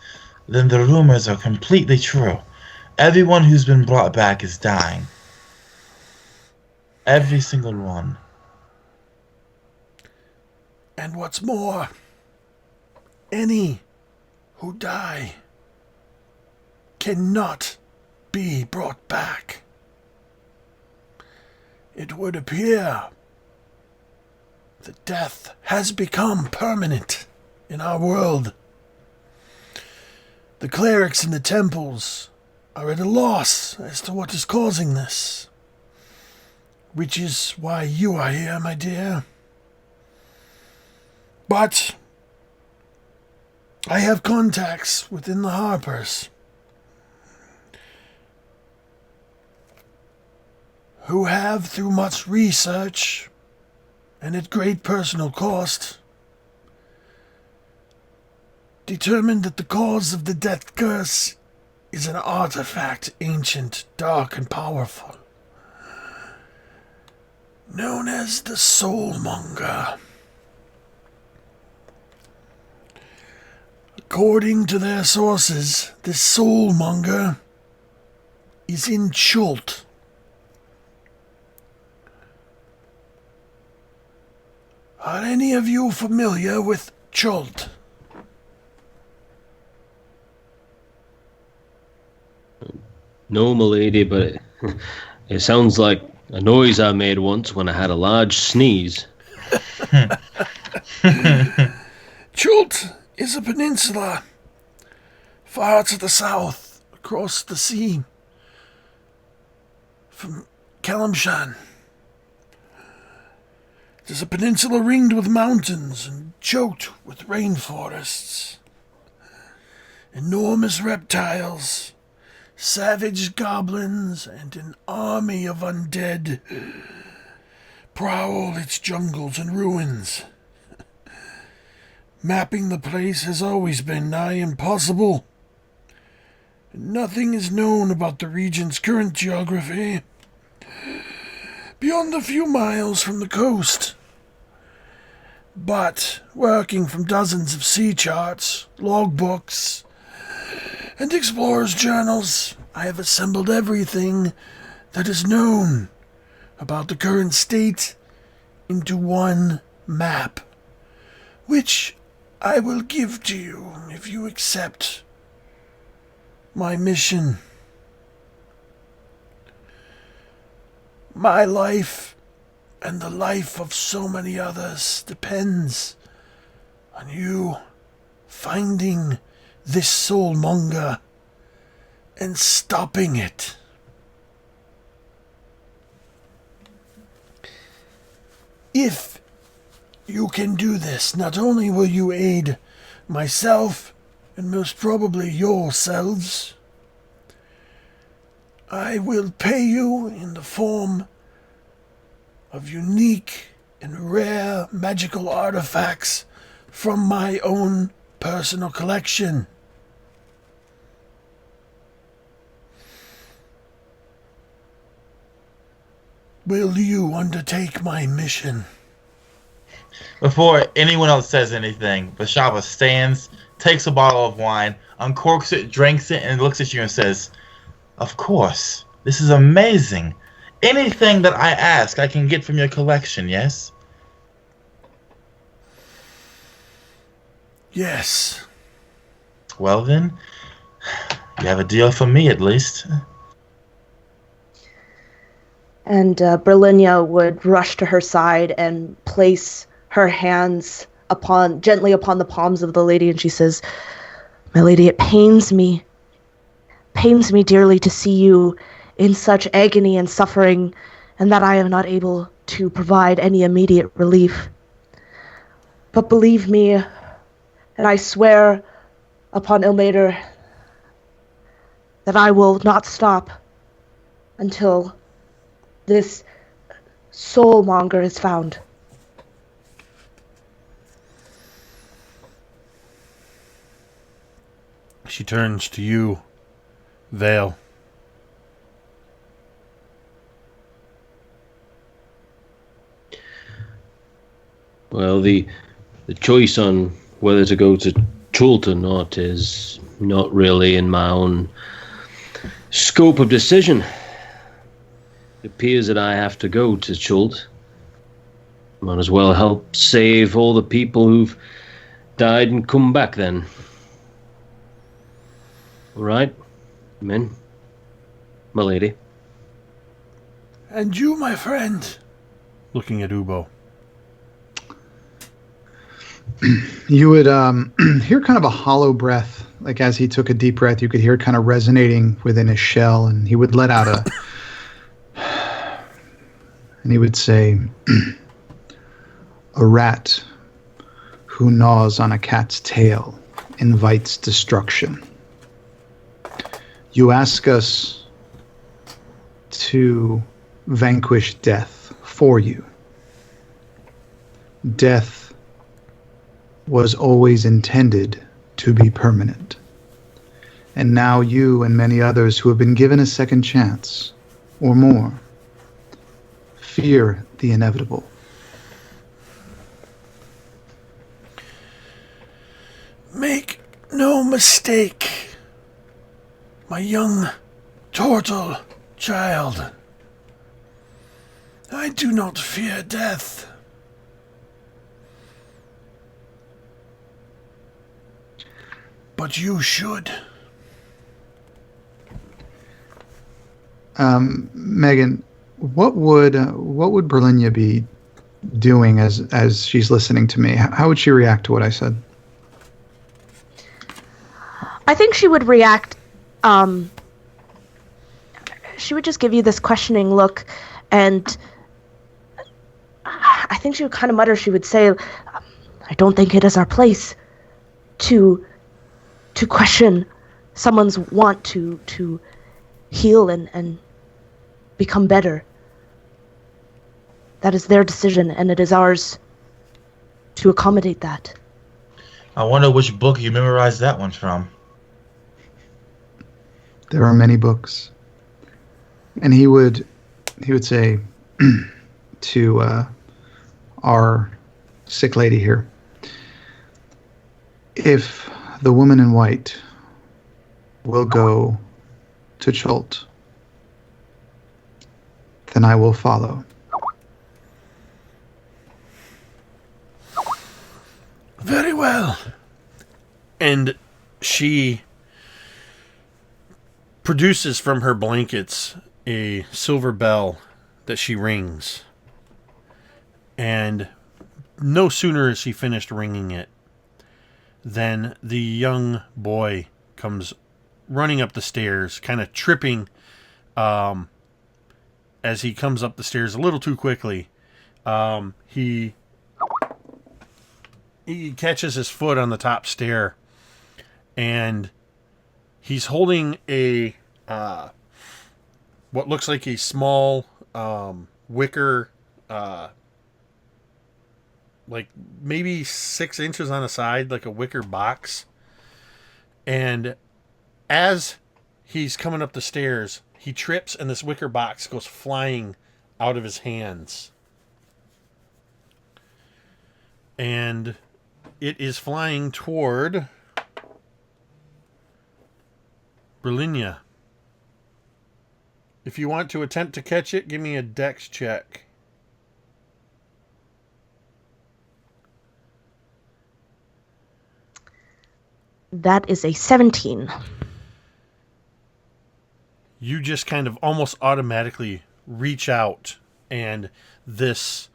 "Then the rumors are completely true. Everyone who's been brought back is dying. Every single one. And what's more, any who die cannot be brought back. It would appear that death has become permanent in our world. The clerics in the temples are at a loss as to what is causing this, which is why you are here, my dear. But I have contacts within the Harpers who have, through much research and at great personal cost, determined that the cause of the death curse is an artifact ancient, dark, and powerful, known as the Soulmonger. According to their sources, this Soulmonger is in Chult. Are any of you familiar with Chult? No, milady, but it sounds like a noise I made once when I had a large sneeze. Chult is a peninsula far to the south, across the sea, from Kalimshan. It is a peninsula ringed with mountains and choked with rainforests. Enormous reptiles, savage goblins, and an army of undead prowl its jungles and ruins. Mapping the place has always been nigh impossible. Nothing is known about the region's current geography beyond a few miles from the coast. But, working from dozens of sea charts, logbooks, and explorers' journals, I have assembled everything that is known about the current state into one map, which I will give to you if you accept my mission. My life and the life of so many others depends on you finding this soulmonger and stopping it. If you can do this, not only will you aid myself and most probably yourselves, I will pay you in the form of unique and rare magical artifacts from my own personal collection. Will you undertake my mission? Before anyone else says anything, Bashava stands, takes a bottle of wine, uncorks it, drinks it, and looks at you and says, "Of course. This is amazing. Anything that I ask, I can get from your collection, yes?" Yes. Well then, you have a deal for me at least. And Berlinia would rush to her side and place her hands gently upon the palms of the lady, and she says, "My lady, it pains me dearly to see you in such agony and suffering, and that I am not able to provide any immediate relief. But believe me, and I swear upon Ilmater that I will not stop until this soulmonger is found." She turns to you, Vale. Well, the choice on whether to go to Chult or not is not really in my own scope of decision. It appears that I have to go to Chult. Might as well help save all the people who've died and come back then. All right, men, my lady. And you, my friend, looking at Ubo. You would hear kind of a hollow breath, like as he took a deep breath, you could hear it kind of resonating within his shell, and he would let out and he would say, "A rat who gnaws on a cat's tail invites destruction. You ask us to vanquish death for you. Death was always intended to be permanent. And now you and many others who have been given a second chance, or more, fear the inevitable. Make no mistake, my young turtle child. I do not fear death. But you should." Megan, what would Berlinia be doing as she's listening to me? How would she react to what I said? I think she would react. She would just give you this questioning look, and I think she would kind of mutter. She would say, "I don't think it is our place to question someone's want to heal and become better. That is their decision, and it is ours to accommodate that." I wonder which book you memorized that one from. There are many books. And he would say to our sick lady here, if the woman in white will go to Chult, then I will follow. Very well. And she produces from her blankets a silver bell that she rings. And no sooner is she finished ringing it than the young boy comes running up the stairs, kind of tripping as he comes up the stairs a little too quickly. He catches his foot on the top stair, and he's holding a what looks like a small wicker, like maybe 6 inches on a side, like a wicker box. And as he's coming up the stairs, he trips, and this wicker box goes flying out of his hands. And it is flying toward Berlinia. If you want to attempt to catch it, give me a dex check. That is a 17. You just kind of almost automatically reach out, and this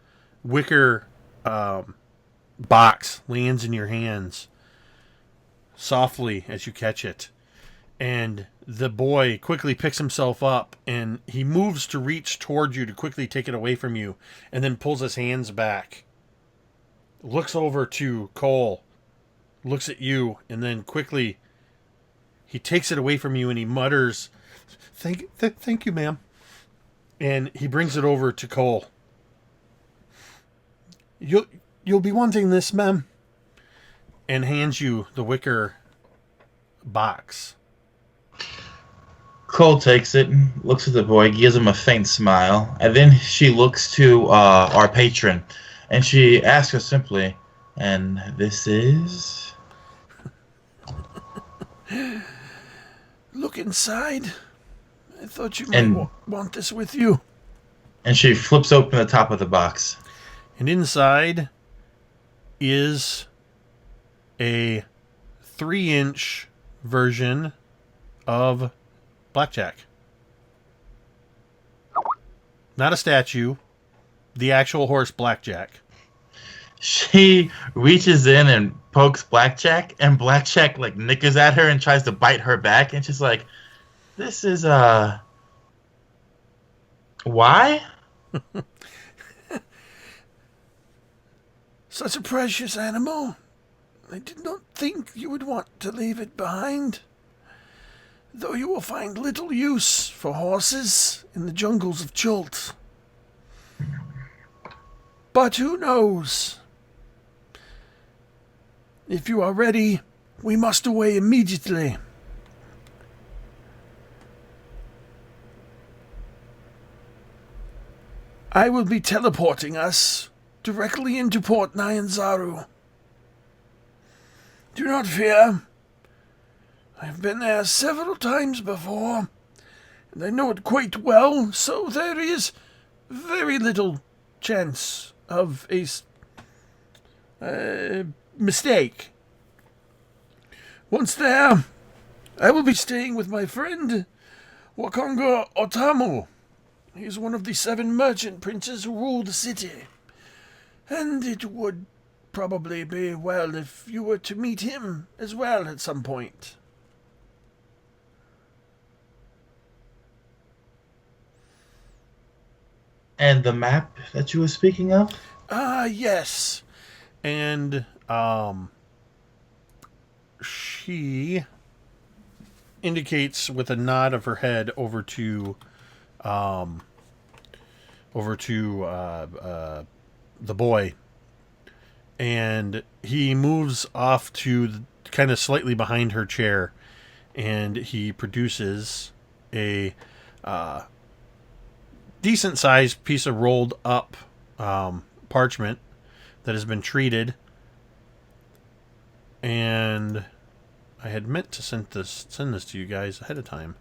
wicker box lands in your hands softly as you catch it. And the boy quickly picks himself up, and he moves to reach toward you to quickly take it away from you, and then pulls his hands back, looks over to Cole, looks at you, and then quickly he takes it away from you, and he mutters, Thank you, ma'am. And he brings it over to Cole. You'll be wanting this, ma'am. And hands you the wicker box. Cole takes it, looks at the boy, gives him a faint smile, and then she looks to our patron, and she asks her simply, "And this is?" Look inside. I thought you might want this with you. And she flips open the top of the box. And inside is a 3-inch version of Blackjack. Not a statue. The actual horse Blackjack. She reaches in and pokes Blackjack, and Blackjack like nickers at her and tries to bite her back, and she's like, "This is why?" Such a precious animal. I did not think you would want to leave it behind. Though you will find little use for horses in the jungles of Chult. But who knows? If you are ready, we must away immediately. I will be teleporting us directly into Port Nyanzaru. Do not fear. I have been there several times before, and I know it quite well, so there is very little chance of a mistake. Once there, I will be staying with my friend Wakonga Otamu. He is one of the 7 merchant princes who rule the city, and it would probably be well if you were to meet him as well at some point. And the map that you were speaking of? Yes. And she indicates with a nod of her head over to the boy, and he moves off to kind of slightly behind her chair, and he produces a decent sized piece of rolled up parchment that has been treated. And I had meant to send this to you guys ahead of time.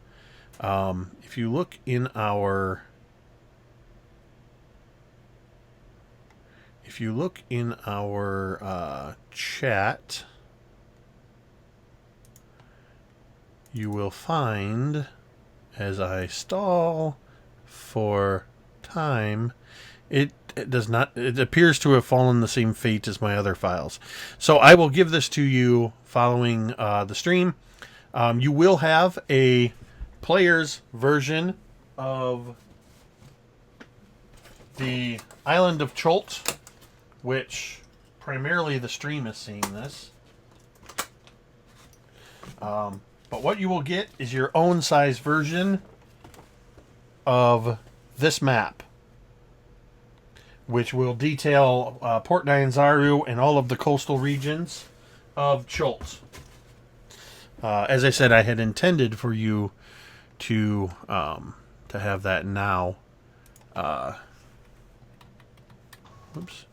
If you look in our chat, you will find, as I stall for time, it does not. It appears to have fallen the same fate as my other files. So I will give this to you following the stream. You will have a player's version of the Island of Chult, which primarily the stream is seeing this. But what you will get is your own size version of this map, which will detail Port Nyanzaru and all of the coastal regions of Chult. As I said, I had intended for you to have that now. Oops.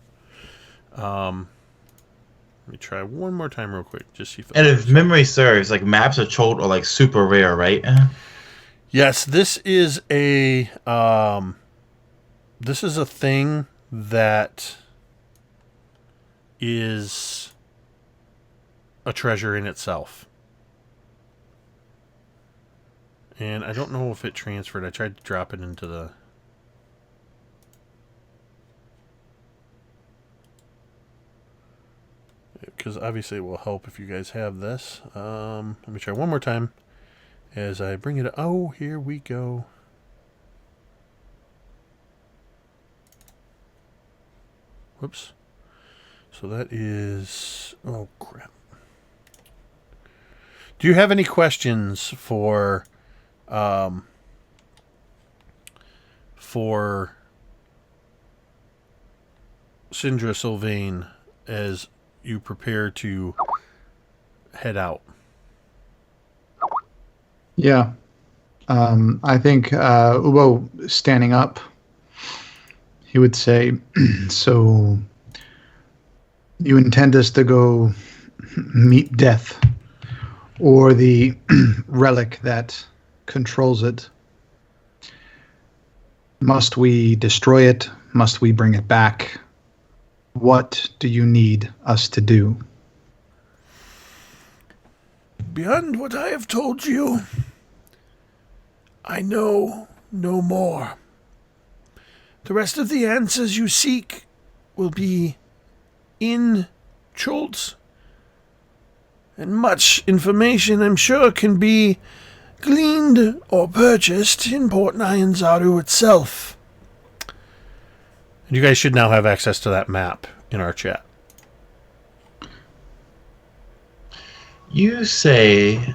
Let me try one more time real quick. Just see if. And if memory serves, like maps of Chult are like super rare, right? Yes, this is a thing that is a treasure in itself. And I don't know if it transferred. I tried to drop it into the... because obviously it will help if you guys have this. Let me try one more time as I bring it... oh, here we go. Whoops. So that is... oh, crap. Do you have any questions for Sindra Sylvain as you prepare to head out? Yeah. I think Ubo standing up, he would say, so you intend us to go meet death, or the relic that controls it? Must we destroy it? Must we bring it back? What do you need us to do? Beyond what I have told you, I know no more. The rest of the answers you seek will be in Chult, and much information, I'm sure, can be gleaned or purchased in Port Nyanzaru itself. And you guys should now have access to that map in our chat. You say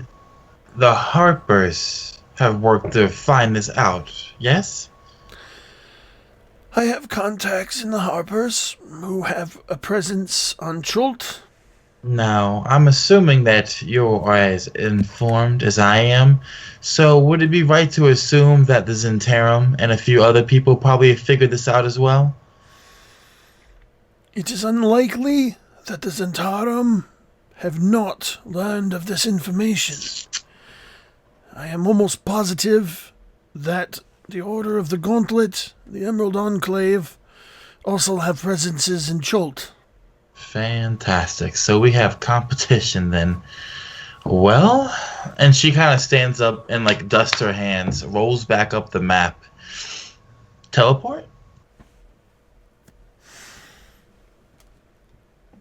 the Harpers have worked to find this out, yes? I have contacts in the Harpers who have a presence on Chult. Now, I'm assuming that you are as informed as I am, so would it be right to assume that the Zentarum and a few other people probably figured this out as well? It is unlikely that the Zentarum have not learned of this information. I am almost positive that the Order of the Gauntlet, the Emerald Enclave, also have presences in Chult. Fantastic. So we have competition then. Well, and she kind of stands up and like dusts her hands, rolls back up the map. Teleport?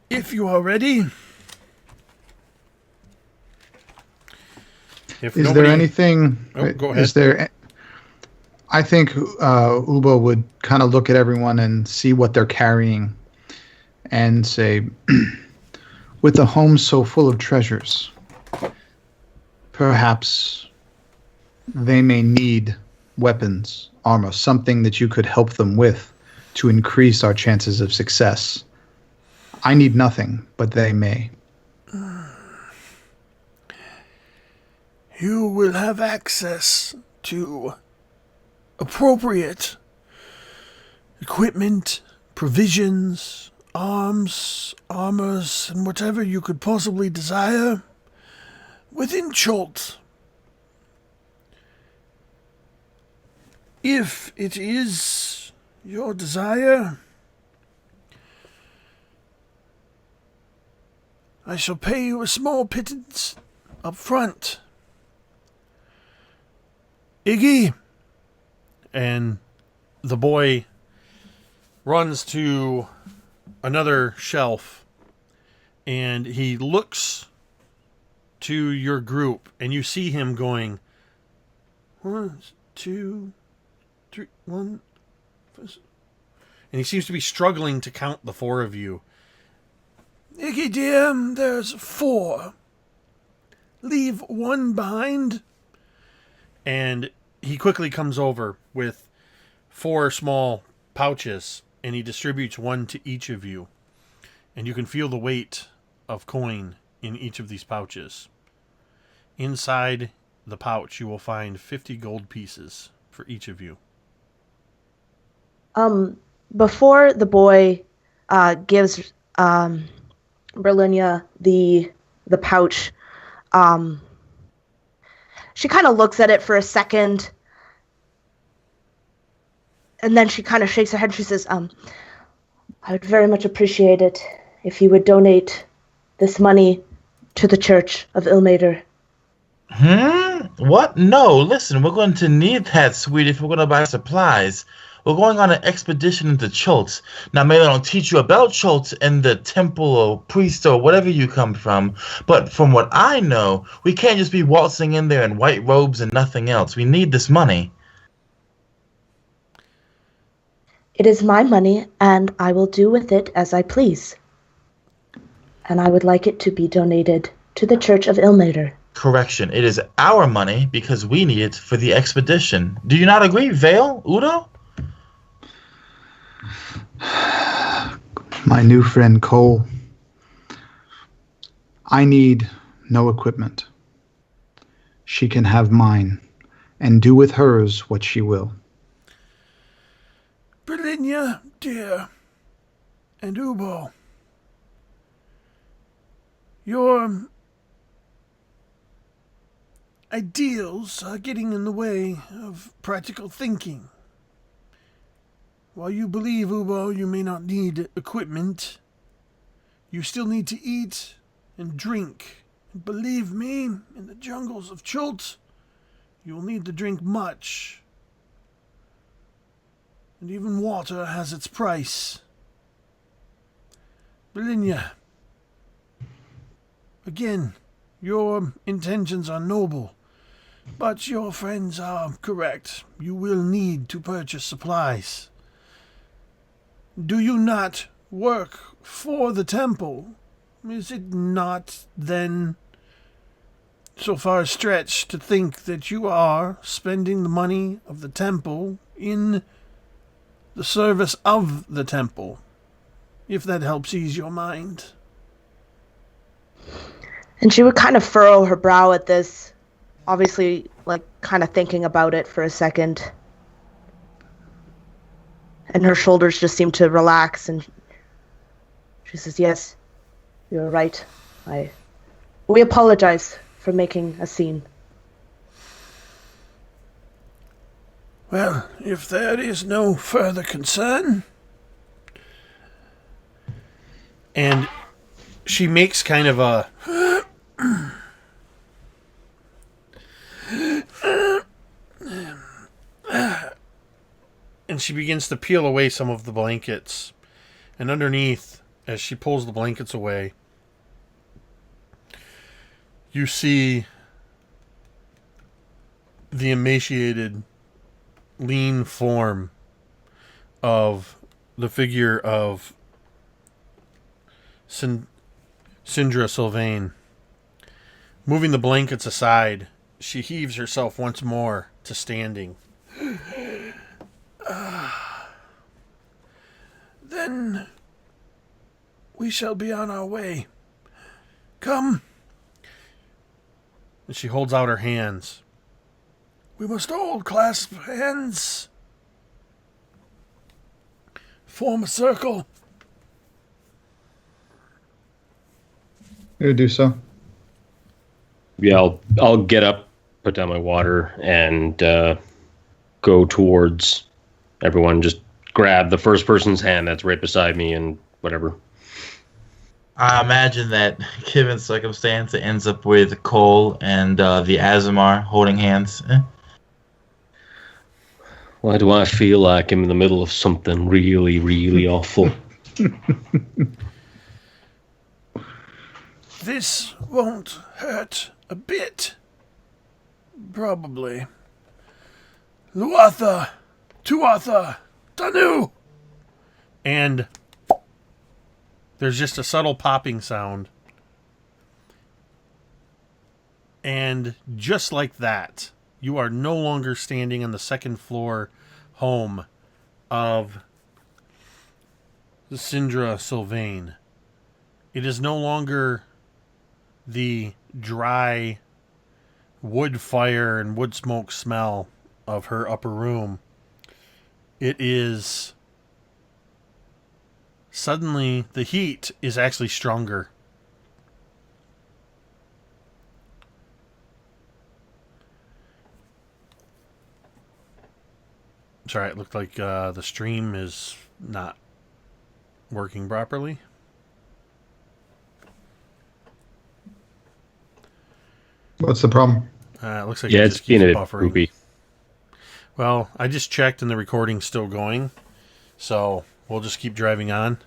If you are ready. Is there anything? Oh, go ahead. Is there? I think Ubo would kind of look at everyone and see what they're carrying and say, with a home so full of treasures, perhaps they may need weapons, armor, something that you could help them with to increase our chances of success. I need nothing, but they may. You will have access to appropriate equipment, provisions, arms, armors, and whatever you could possibly desire within Chult. If it is your desire, I shall pay you a small pittance up front. Iggy! And the boy runs to another shelf and he looks to your group and you see him going 1, 2, 3, 1. And he seems to be struggling to count the 4 of you. Iggy dear, there's 4. Leave 1 behind. And he quickly comes over with 4 small pouches, and he distributes 1 to each of you. And you can feel the weight of coin in each of these pouches. Inside the pouch, you will find 50 gold pieces for each of you. Before the boy gives Berlinia the pouch, she kind of looks at it for a second, and then she kind of shakes her head. She says, I would very much appreciate it if you would donate this money to the Church of Ilmater. What? No, listen, we're going to need that, sweetie, if we're going to buy supplies. We're going on an expedition into Chult. Now, maybe I don't teach you about Chult in the temple or priest or whatever you come from, but from what I know, we can't just be waltzing in there in white robes and nothing else. We need this money. It is my money, and I will do with it as I please. And I would like it to be donated to the Church of Ilmater. Correction. It is our money because we need it for the expedition. Do you not agree, Vale? Udo? My new friend Cole, I need no equipment. She can have mine, and do with hers what she will. Berlinia, dear, and Ubo, your ideals are getting in the way of practical thinking. While you believe, Ubo, you may not need equipment, you still need to eat and drink. And believe me, in the jungles of Chult, you will need to drink much. And even water has its price. Berlinia, again, your intentions are noble, but your friends are correct. You will need to purchase supplies. Do you not work for the temple? Is it not, then, so far stretched to think that you are spending the money of the temple in the service of the temple, if that helps ease your mind? And she would kind of furrow her brow at this, obviously, like, kind of thinking about it for a second. And her shoulders just seem to relax, and she says, yes, you're right. We apologize for making a scene. Well, if there is no further concern... And she makes kind of a... and she begins to peel away some of the blankets. And underneath, as she pulls the blankets away, you see the emaciated lean form of the figure of Sindra Sylvain. Moving the blankets aside, she heaves herself once more to standing. Then we shall be on our way. Come. And she holds out her hands. We must all clasp hands. Form a circle. You do so. Yeah, I'll get up, put down my water, and go towards everyone. Just grab the first person's hand that's right beside me and whatever. I imagine that, given circumstance, it ends up with Cole and the Azamar holding hands. Why do I feel like I'm in the middle of something really, really awful? This won't hurt a bit. Probably. Luatha, Tuatha, Tanu. And there's just a subtle popping sound. And just like that, you are no longer standing on the second floor home of the Sindra Sylvain. It is no longer the dry wood fire and wood smoke smell of her upper room. It is suddenly the heat is actually stronger. Sorry, it looked like the stream is not working properly. What's the problem? It looks like Yeah, it it's just keeps being a bit buffering. poopy. Well, I just checked and the recording's still going, so we'll just keep driving on.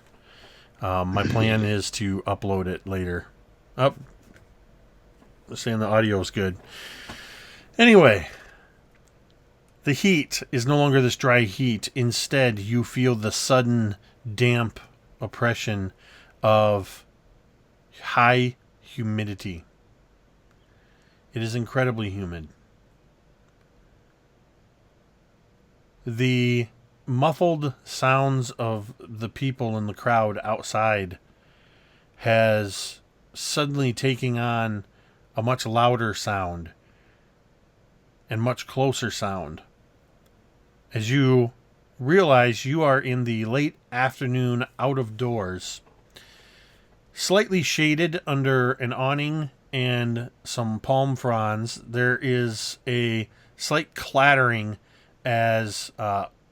My plan is to upload it later. They're saying the audio is good. Anyway, the heat is no longer this dry heat. Instead, you feel the sudden damp oppression of high humidity. It is incredibly humid. The muffled sounds of the people in the crowd outside has suddenly taken on a much louder sound and much closer sound as you realize you are in the late afternoon out of doors, slightly shaded under an awning and some palm fronds. There is a slight clattering as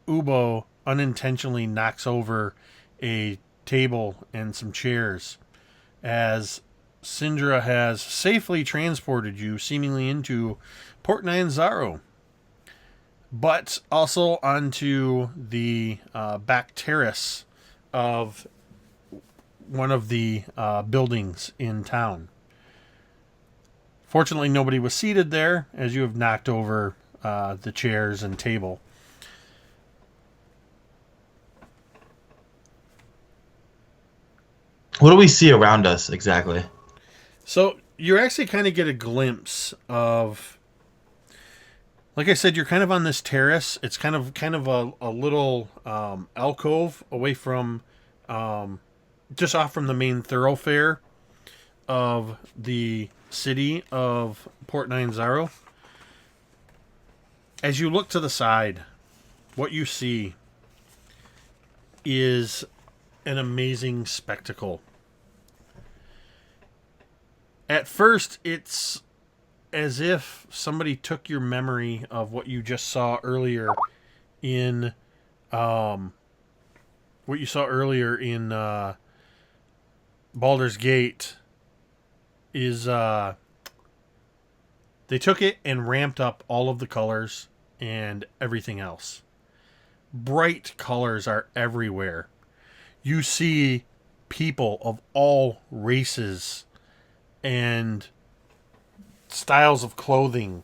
Ubo unintentionally knocks over a table and some chairs as Sindra has safely transported you seemingly into Port Nyanzaru, but also onto the back terrace of one of the buildings in town. Fortunately, nobody was seated there as you have knocked over the chairs and table. What do we see around us exactly? So you actually kind of get a glimpse of, like I said, you're kind of on this terrace. It's kind of a little alcove away from, just off from the main thoroughfare of the city of Port Nyanzaru. As you look to the side, what you see is an amazing spectacle. At first, it's as if somebody took your memory of what you just saw earlier in Baldur's Gate is they took it and ramped up all of the colors and everything else. Bright colors are everywhere. You see people of all races and styles of clothing.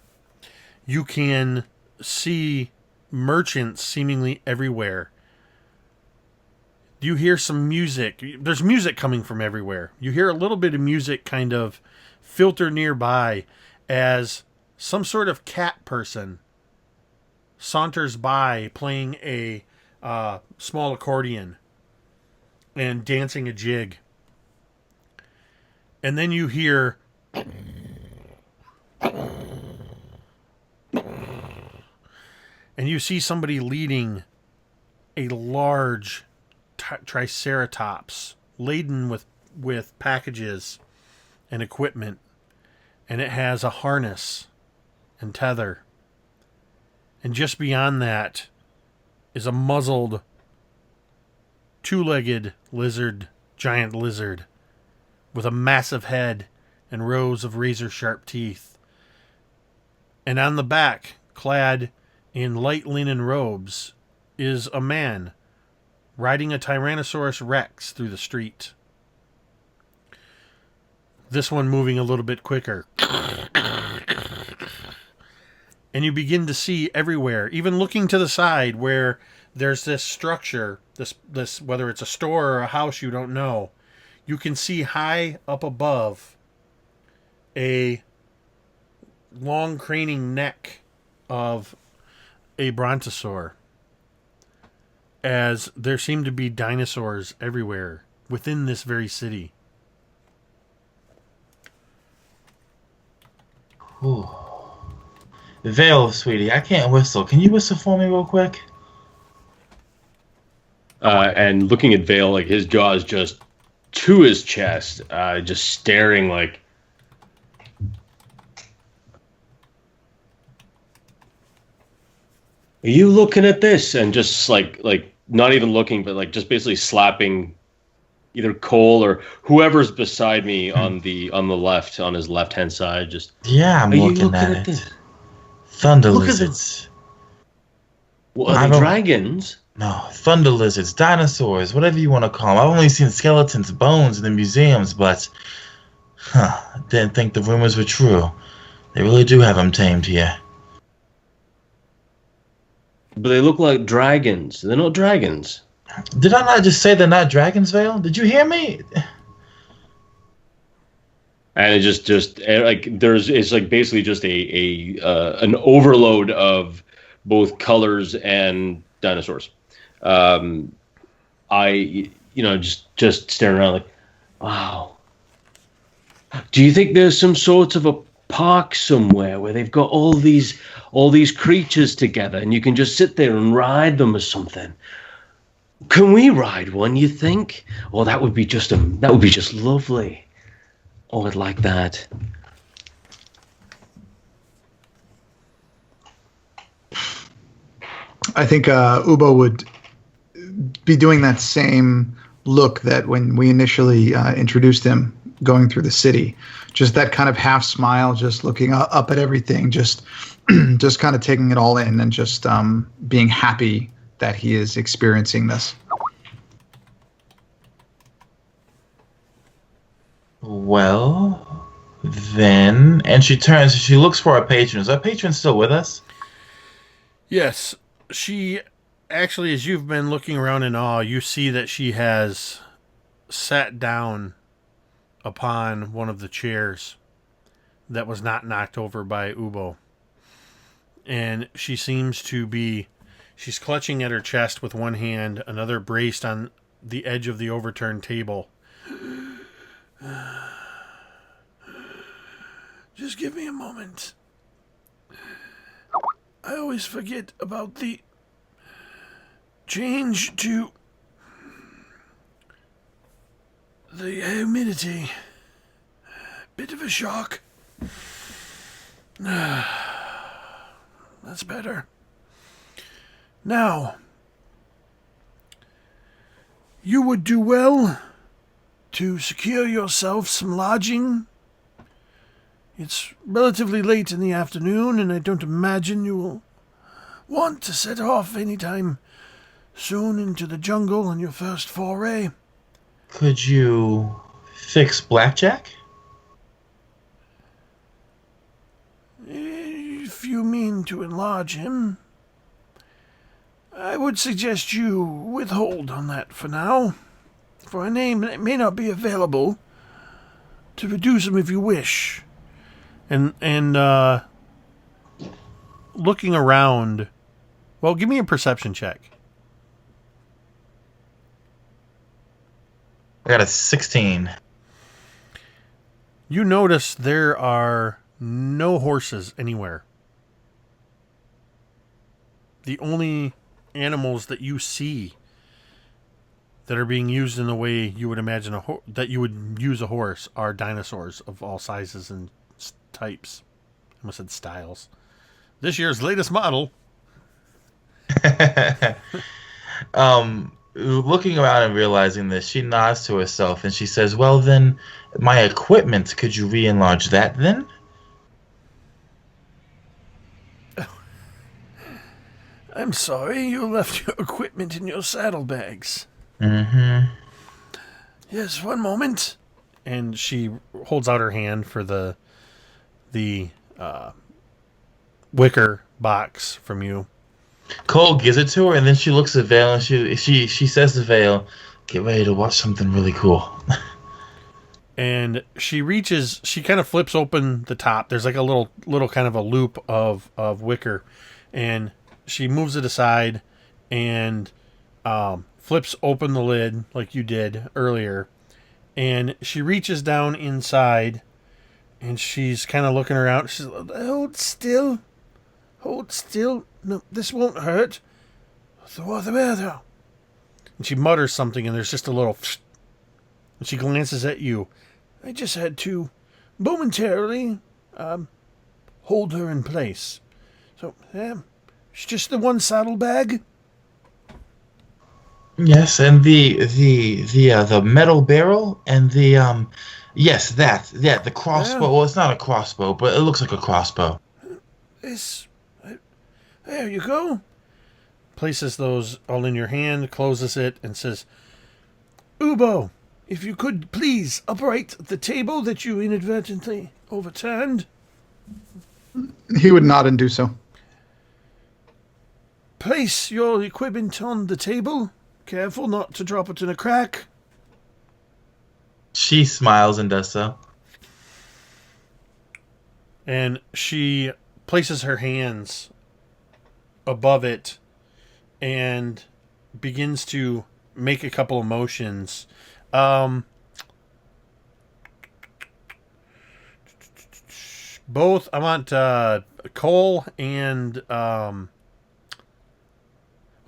You can see merchants seemingly everywhere. You hear some music. There's music coming from everywhere. You hear a little bit of music kind of filter nearby as some sort of cat person saunters by playing a small accordion and dancing a jig. And then you hear and you see somebody leading a large triceratops laden with packages and equipment, and it has a harness and tether. And just beyond that is a muzzled, two-legged giant lizard with a massive head and rows of razor-sharp teeth. And on the back, clad in light linen robes, is a man riding a Tyrannosaurus Rex through the street. This one moving a little bit quicker. And you begin to see everywhere, even looking to the side where there's this structure, this whether it's a store or a house, you don't know. You can see high up above a long craning neck of a brontosaur, as there seem to be dinosaurs everywhere within this very city. Ooh. Vale, sweetie, I can't whistle. Can you whistle for me real quick? And looking at Vale, like his jaw is just to his chest, just staring like. Are you looking at this? And just like not even looking, but like just basically slapping either Cole or whoever's beside me on the left, on his left hand side. Just I'm looking at it. This? Thunder lizards. What, are they dragons? No, thunder lizards, dinosaurs, whatever you want to call them. I've only seen skeletons, bones in the museums, but didn't think the rumors were true. They really do have them tamed here. But they look like dragons. They're not dragons. Did I not just say they're not dragons, Vale? Did you hear me? And it just like it's like basically just an overload of both colors and dinosaurs. Just staring around like, wow. Do you think there's some sort of a park somewhere where they've got all these creatures together and you can just sit there and ride them or something? Can we ride one, you think? Oh, that would be just lovely. Oh, I'd like that. I think Ubo would be doing that same look that when we initially introduced him going through the city. Just that kind of half smile, just looking up at everything, just kind of taking it all in and just being happy that he is experiencing this. Well, then, and she turns, she looks for our patron. Is our patron still with us? Yes. She actually, as you've been looking around in awe, you see that she has sat down upon one of the chairs that was not knocked over by Ubo. And she seems to be, she's clutching at her chest with one hand, another braced on the edge of the overturned table. Just give me a moment. I always forget about the change to the humidity. Bit of a shock. That's better. Now, you would do well to secure yourself some lodging. It's relatively late in the afternoon, and I don't imagine you will want to set off anytime soon into the jungle on your first foray. Could you fix Blackjack? If you mean to enlarge him, I would suggest you withhold on that for now. For a name that may not be available. To reduce them if you wish. And looking around... Well, give me a perception check. I got a 16. You notice there are no horses anywhere. The only animals that you see that are being used in the way you would imagine that you would use a horse are dinosaurs of all sizes and types. I almost said styles. This year's latest model. Looking around and realizing this, she nods to herself and she says, well then, my equipment, could you re-enlarge that then? I'm sorry, you left your equipment in your saddlebags. Mm-hmm. Yes, one moment. And she holds out her hand for the wicker box from you. Cole gives it to her, and then she looks at Vale, and she says to Vale, "Get ready to watch something really cool." And she kind of flips open the top. There's like a little kind of a loop of wicker, and she moves it aside and flips open the lid like you did earlier. And she reaches down inside, and she's kind of looking around. She's like, hold still. No, this won't hurt. What's the matter? And she mutters something, and there's just a little... And she glances at you. I just had to momentarily hold her in place. So, it's just the one saddlebag? Yes, and the metal barrel and the yes, the crossbow. Yeah. Well, it's not a crossbow, but it looks like a crossbow. There you go. Places those all in your hand, closes it, and says, Ubo, if you could please upright the table that you inadvertently overturned. He would nod and do so. Place your equipment on the table. Careful not to drop it in a crack. She smiles and does so. And she places her hands above it and begins to make a couple of motions. Both, I want Cole and... well,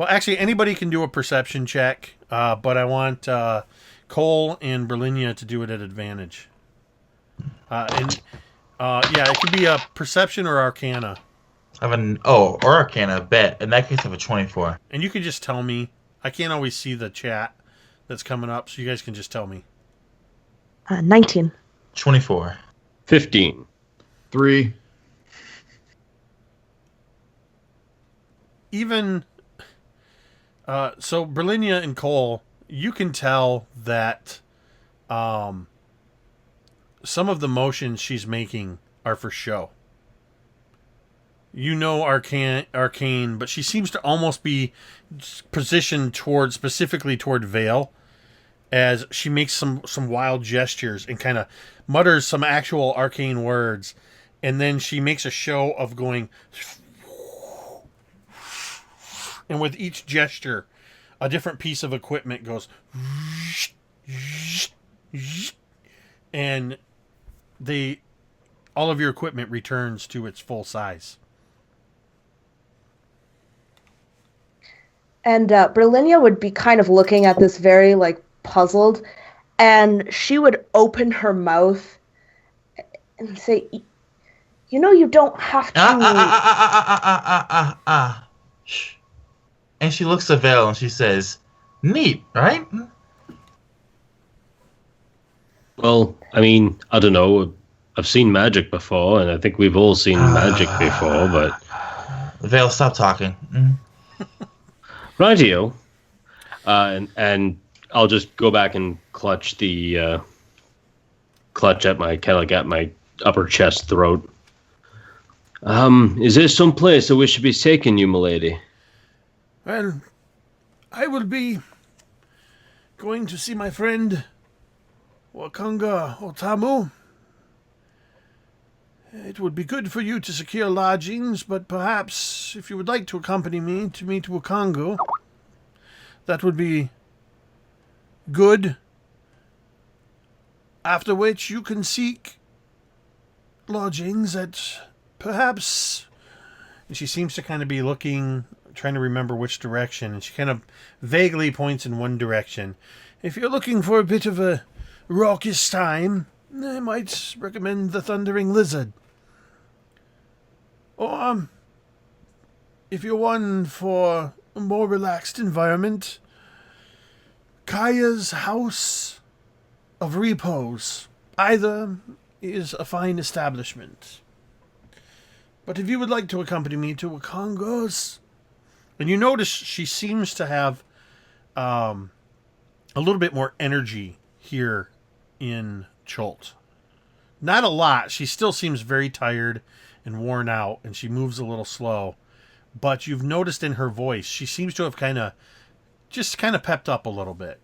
actually, anybody can do a perception check, but I want Cole and Berlinia to do it at advantage. Yeah, it could be a perception or arcana. I have or arcana, bet. In that case, I have a 24. And you can just tell me. I can't always see the chat that's coming up, so you guys can just tell me. 19. 24. 15. 3. Even... so, Berlinia and Cole, you can tell that some of the motions she's making are for show. You know arcane, but she seems to almost be positioned specifically toward Vale, as she makes some wild gestures and kind of mutters some actual arcane words, and then she makes a show of going... And with each gesture, a different piece of equipment goes... And all of your equipment returns to its full size. And Berlinia would be kind of looking at this very, puzzled. And she would open her mouth and say, you know, you don't have to... Shh. And she looks at Vale and she says, neat, right? Well, I mean, I don't know. I've seen magic before, and I think we've all seen magic before, but... Vale, stop talking. Rightio. And I'll just go back and clutch at my upper chest throat. Is there some place that we should be taking you, milady? Well, I will be going to see my friend Wakanga Otamu. It would be good for you to secure lodgings, but perhaps if you would like to accompany me to meet Wakango, that would be good. After which you can seek lodgings at perhaps... And she seems to kind of be looking, trying to remember which direction, and she kind of vaguely points in one direction. If you're looking for a bit of a raucous time, I might recommend the Thundering Lizard. Or, if you're one for a more relaxed environment, Kaya's House of Repose. Either is a fine establishment. But if you would like to accompany me to Wakango's... And you notice she seems to have a little bit more energy here in Chult. Not a lot. She still seems very tired and worn out, and she moves a little slow. But you've noticed in her voice, she seems to have kind of pepped up a little bit.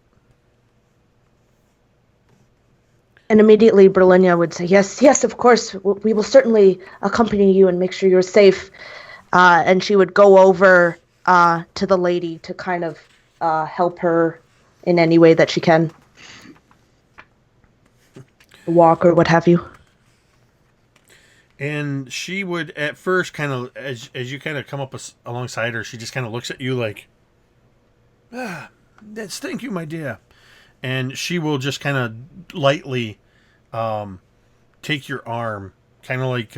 And immediately Berlinia would say, yes, of course, we will certainly accompany you and make sure you're safe. And she would go over to the lady to kind of help her in any way that she can. Walk or what have you. And she would, at first, kind of, as you kind of come up alongside her, she just kind of looks at you like, Thank you, my dear. and she will just kind of lightly take your arm, kind of like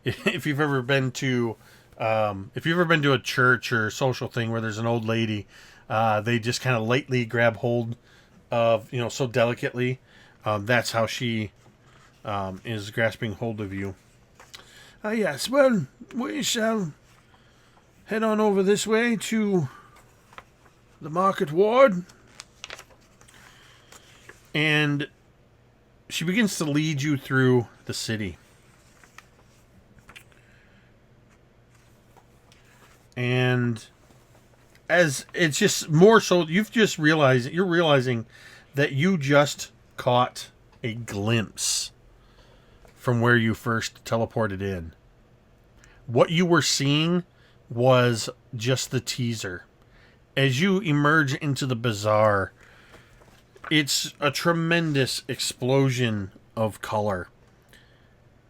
if you've ever been to a church or social thing where there's an old lady, they just kind of lightly grab hold of, so delicately. That's how she is grasping hold of you. Yes, well, we shall head on over this way to the market ward. And she begins to lead you through the city. And as it's just more so, you're realizing that you just caught a glimpse from where you first teleported in. What you were seeing was just the teaser. As you emerge into the bazaar, it's a tremendous explosion of color.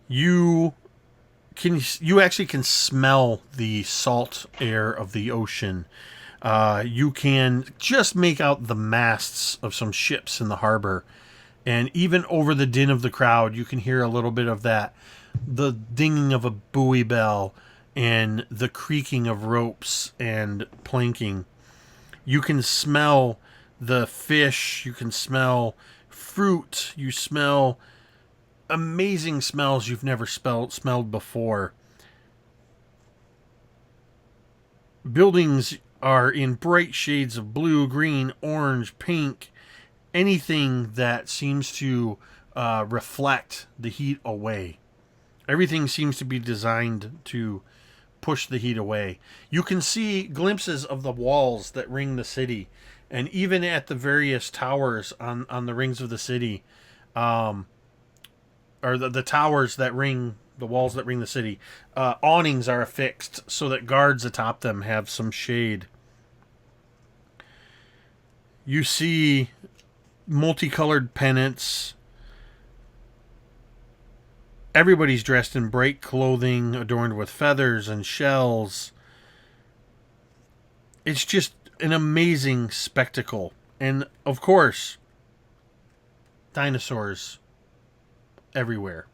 You actually can smell the salt air of the ocean. You can just make out the masts of some ships in the harbor. And even over the din of the crowd, you can hear a little bit of that, the dinging of a buoy bell and the creaking of ropes and planking. You can smell the fish, you can smell fruit, you smell amazing smells you've never smelled before. Buildings are in bright shades of blue, green, orange, pink, anything that seems to reflect the heat away. Everything seems to be designed to push the heat away. You can see glimpses of the walls that ring the city, and even at the various towers on the rings of the city, or the towers that ring the walls that ring the city, awnings are affixed so that guards atop them have some shade. You see multicolored pennants. Everybody's dressed in bright clothing adorned with feathers and shells. It's just an amazing spectacle. And, of course, dinosaurs everywhere.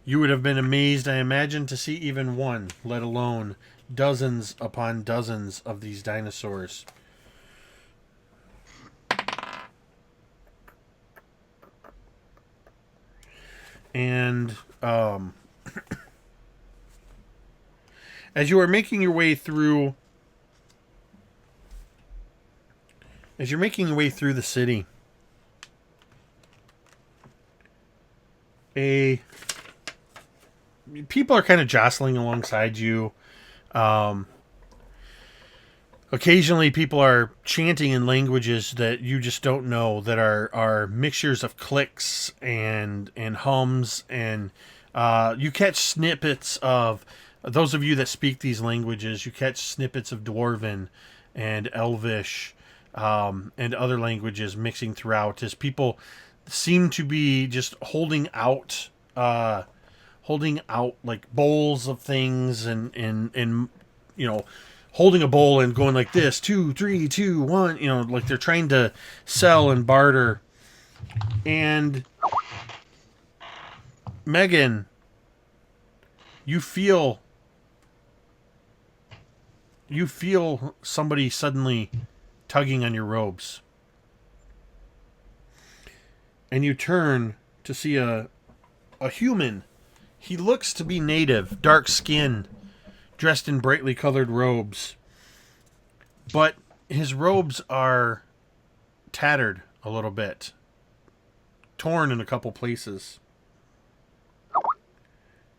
You would have been amazed, I imagine, to see even one, let alone dozens upon dozens of these dinosaurs. And as you are making your way through the city, people are kind of jostling alongside you. Occasionally, people are chanting in languages that you just don't know, that are mixtures of clicks and hums, and you catch snippets of, those of you that speak these languages, you catch snippets of Dwarven and Elvish and other languages mixing throughout, as people seem to be just holding out like bowls of things, and you know, holding a bowl and going like this, 2, 3, 2, 1, you know, like they're trying to sell and barter. And Megan, you feel somebody suddenly tugging on your robes. And you turn to see a human. He looks to be native, dark skin, dressed in brightly colored robes. But his robes are tattered a little bit, torn in a couple places.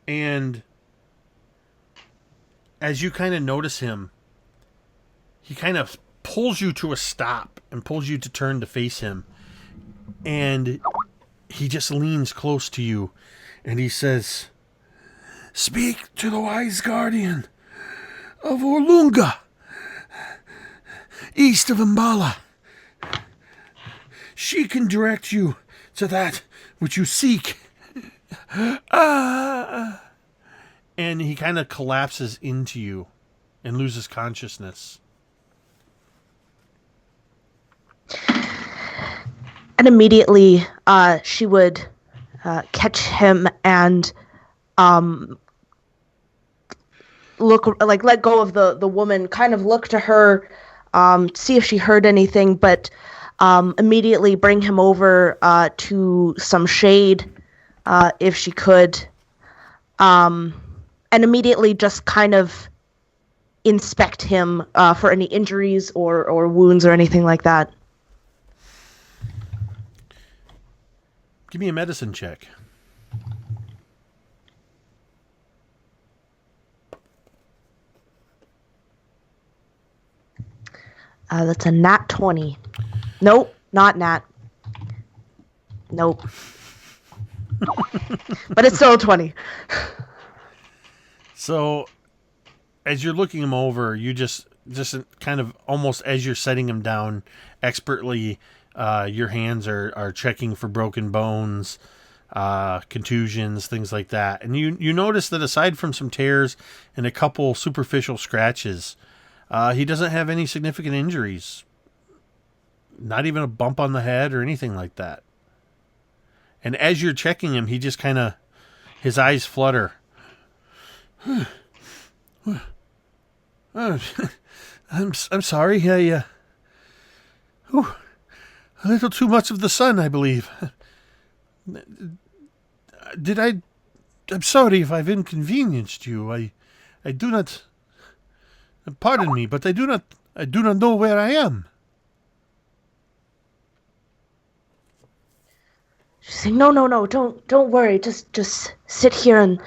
And as you kind of notice him, he kind of pulls you to a stop and pulls you to turn to face him. And he just leans close to you and he says, "Speak to the wise guardian of Orlunga, east of Mbala. She can direct you to that which you seek." And he kind of collapses into you and loses consciousness. And immediately, she would catch him and let go of the woman, kind of look to her, see if she heard anything, but immediately bring him over to some shade, if she could, and immediately just kind of inspect him for any injuries or wounds or anything like that. Give me a medicine check. That's a nat 20. Nope, not nat. Nope. But it's still a 20. So, as you're looking him over, you just kind of almost as you're setting him down expertly, your hands are checking for broken bones, contusions, things like that. And you notice that aside from some tears and a couple superficial scratches, he doesn't have any significant injuries. Not even a bump on the head or anything like that. And as you're checking him, he just kind of, his eyes flutter. I'm sorry. A little too much of the sun, I believe. I'm sorry if I've inconvenienced you. I do not. Pardon me, but I do not know where I am. She's saying, no, don't worry. Just sit here and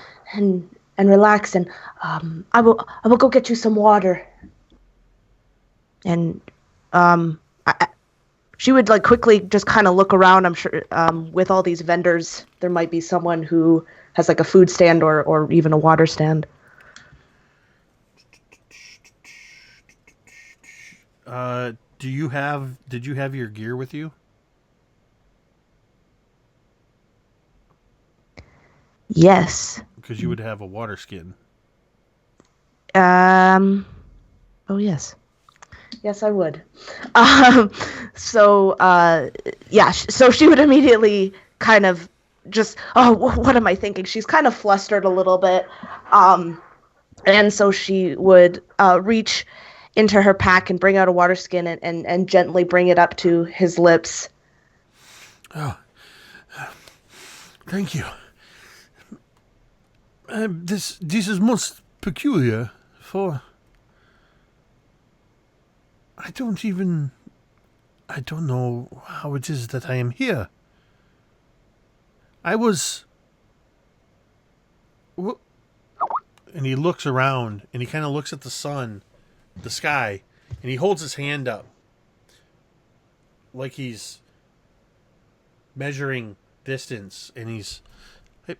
relax, and I will go get you some water. And she would like quickly just kind of look around. I'm sure with all these vendors, there might be someone who has like a food stand or even a water stand. Did you have your gear with you? Yes. Because you would have a water skin. Oh yes. Yes, I would. So she would immediately kind of just, what am I thinking? She's kind of flustered a little bit. And so she would reach into her pack and bring out a water skin and gently bring it up to his lips. Oh, thank you. This is most peculiar, for I don't know how it is that I am here. And he looks around and he kind of looks at the sun, the sky, And he holds his hand up like he's measuring distance, and that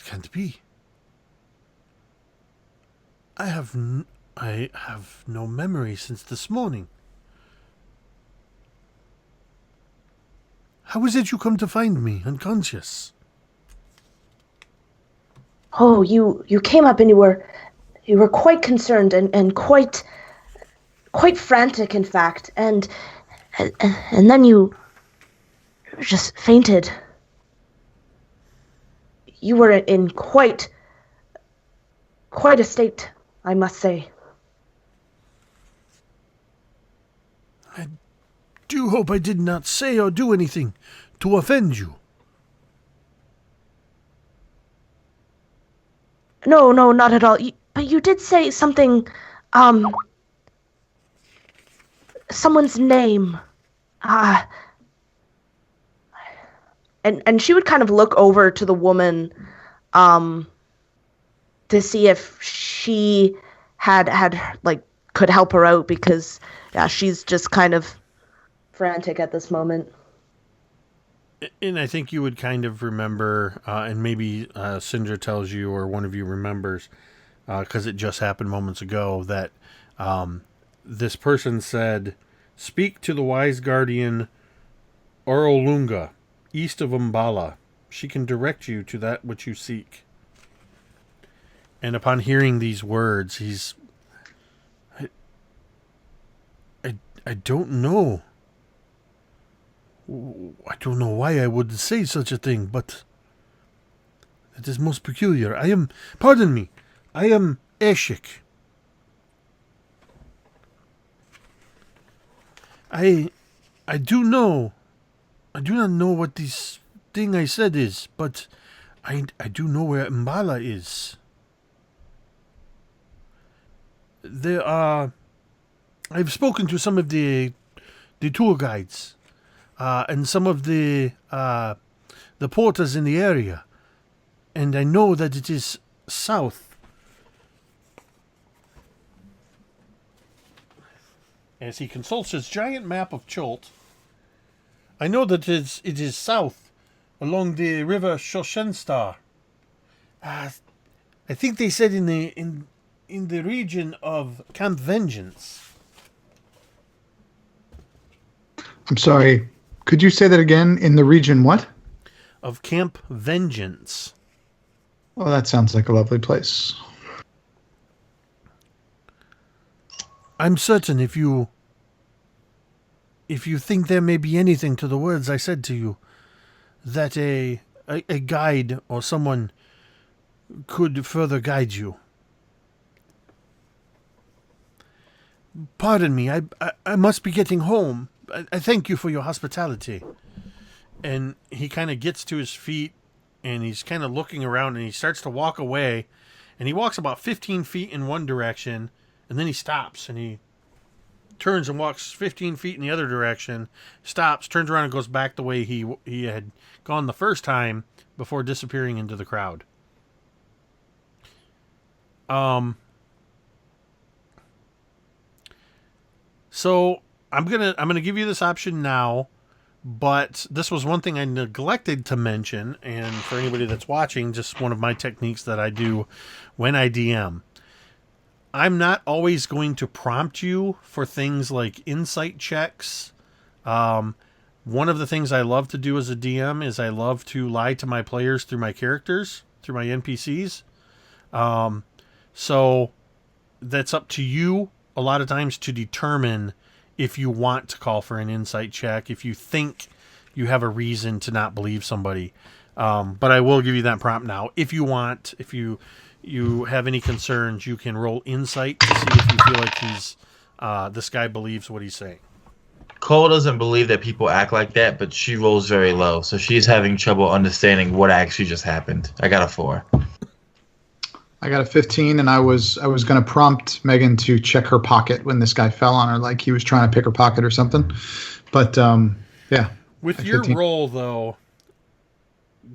can't be. I have no memory since this morning. How is it you come to find me unconscious? Oh, you came up and you were quite concerned and quite frantic, in fact, and then you just fainted. You were in quite a state, I must say. I do hope I did not say or do anything to offend you. No, not at all. But you did say something, someone's name. And she would kind of look over to the woman, to see if she had like could help her out, because she's just kind of frantic at this moment. And I think you would kind of remember, and maybe Sindra tells you, or one of you remembers, because it just happened moments ago, that this person said, "Speak to the wise guardian Orolunga, east of Umbala. She can direct you to that which you seek." And upon hearing these words, I don't know. I don't know why I would say such a thing, but it is most peculiar. Pardon me, I am Eshik. I do not know what this thing I said is, but I do know where Mbala is. I've spoken to some of the tour guides, and some of the porters in the area, and I know that it is south. As he consults his giant map of Chult, I know that it is south along the river Shoshenstar. I think they said in the region of Camp Vengeance. I'm sorry. Could you say that again? In the region what? Of Camp Vengeance. Well, that sounds like a lovely place. I'm certain if you think there may be anything to the words I said to you, that a guide or someone could further guide you. Pardon me, I must be getting home. I thank you for your hospitality. And he kind of gets to his feet, and he's kind of looking around, and he starts to walk away, and he walks about 15 feet in one direction, and then he stops, and he turns and walks 15 feet in the other direction, stops, turns around, and goes back the way he had gone the first time before disappearing into the crowd. So I'm gonna give you this option now, but this was one thing I neglected to mention, and for anybody that's watching, just one of my techniques that I do when I DM. I'm not always going to prompt you for things like insight checks. One of the things I love to do as a DM is I love to lie to my players through my characters, through my NPCs. So that's up to you a lot of times to determine if you want to call for an insight check, if you think you have a reason to not believe somebody. But I will give you that prompt now. If you want, if you have any concerns, you can roll insight to see if you feel like this guy believes what he's saying. Cole doesn't believe that people act like that, but she rolls very low, so she's having trouble understanding what actually just happened. I got a 4. I got a 15, and I was going to prompt Megan to check her pocket when this guy fell on her, like he was trying to pick her pocket or something. But yeah. With your 15. Roll, though,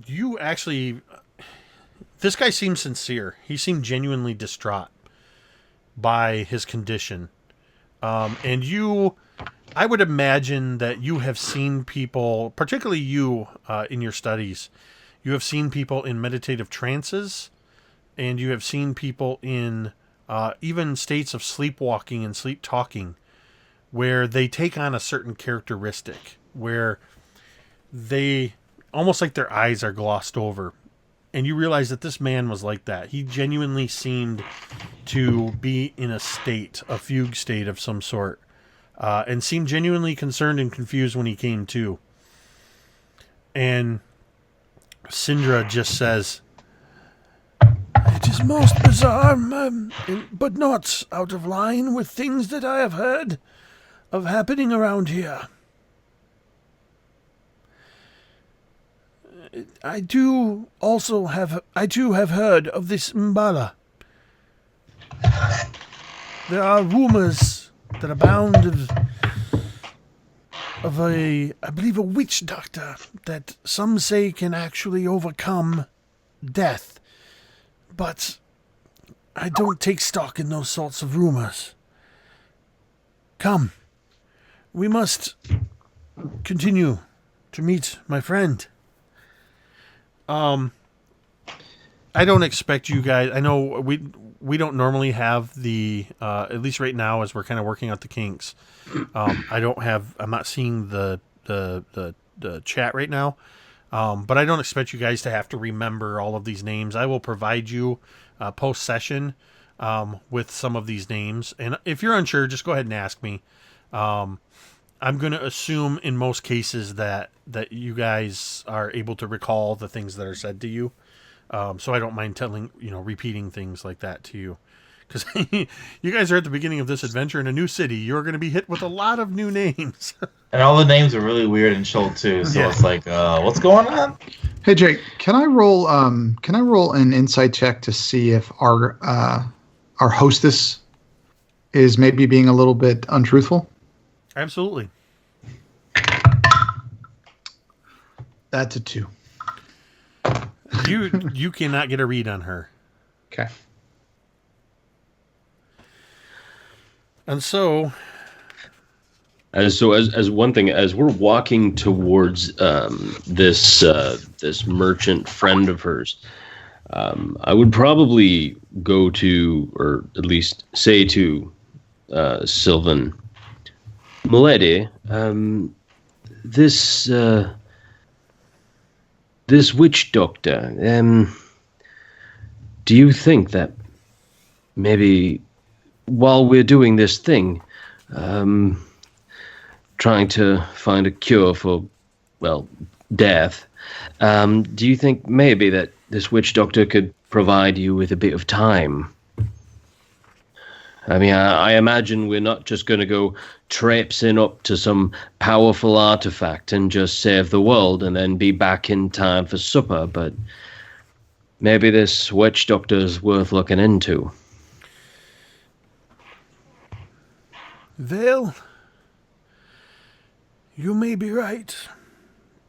you actually, this guy seemed sincere. He seemed genuinely distraught by his condition. And I would imagine that you have seen people, particularly you in your studies, you have seen people in meditative trances, and you have seen people in even states of sleepwalking and sleep talking, where they take on a certain characteristic, where they almost like their eyes are glossed over. And you realize that this man was like that. He genuinely seemed to be in a fugue state of some sort, and seemed genuinely concerned and confused when he came to. And Sindra just says, It is most bizarre, but not out of line with things that I have heard of happening around here. I too have heard of this Mbala. There are rumors that abound of I believe a witch doctor that some say can actually overcome death. But I don't take stock in those sorts of rumors. Come, we must continue to meet my friend. I don't expect you guys. I know we don't normally have the at least right now as we're kind of working out the kinks. I'm not seeing the chat right now. But I don't expect you guys to have to remember all of these names. I will provide you post session with some of these names, and if you're unsure, just go ahead and ask me. I'm going to assume in most cases that you guys are able to recall the things that are said to you. So I don't mind repeating things like that to you. Because you guys are at the beginning of this adventure in a new city. You're going to be hit with a lot of new names. And all the names are really weird in Chult too. So It's like, what's going on? Hey Jake, can I roll an insight check to see if our hostess is maybe being a little bit untruthful? Absolutely. That's a 2. You cannot get a read on her. Okay. And so as one thing, as we're walking towards this merchant friend of hers, I would probably go to, or at least say to Sylvan, Milady, this witch doctor, do you think that maybe while we're doing this thing, trying to find a cure for, death, do you think maybe that this witch doctor could provide you with a bit of time? I mean, I imagine we're not just going to go traipsing up to some powerful artifact and just save the world and then be back in time for supper, but maybe this witch doctor's worth looking into. Well, you may be right,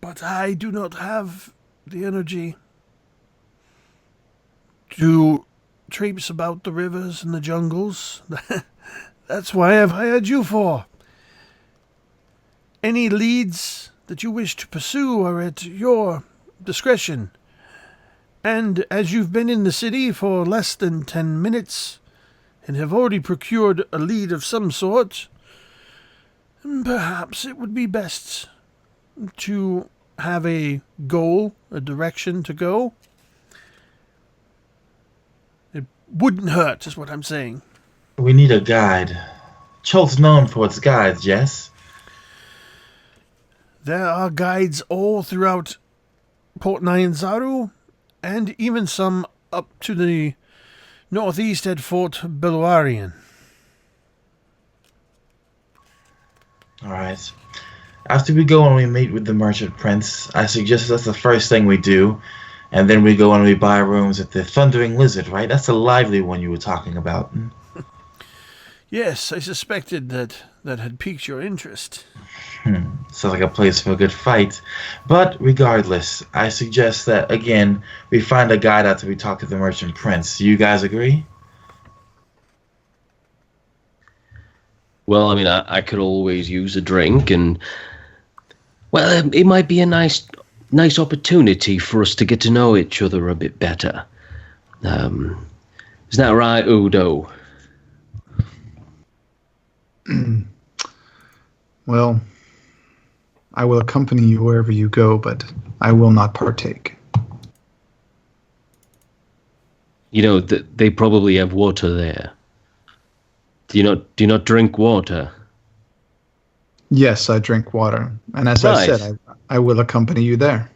but I do not have the energy to traipse about the rivers and the jungles. That's why I've hired you for. Any leads that you wish to pursue are at your discretion. And as you've been in the city for less than 10 minutes and have already procured a lead of some sort, perhaps it would be best to have a goal, a direction to go. It wouldn't hurt, is what I'm saying. We need a guide. Chult's known for its guides, yes? There are guides all throughout Port Nyanzaru, and even some up to the northeast at Fort Beluarian. Alright. After we go and we meet with the merchant prince, I suggest that's the first thing we do, and then we go and we buy rooms at the Thundering Lizard, right? That's the lively one you were talking about. Yes, I suspected that had piqued your interest. Sounds like a place for a good fight. But regardless, I suggest that, again, we find a guide after we talk to the merchant prince. Do you guys agree? Well, I mean, I could always use a drink, and well, it might be a nice opportunity for us to get to know each other a bit better. Isn't that right, Udo? Well, I will accompany you wherever you go, but I will not partake. You know, they probably have water there. Do you not drink water? Yes, I drink water. And as I said, I will accompany you there.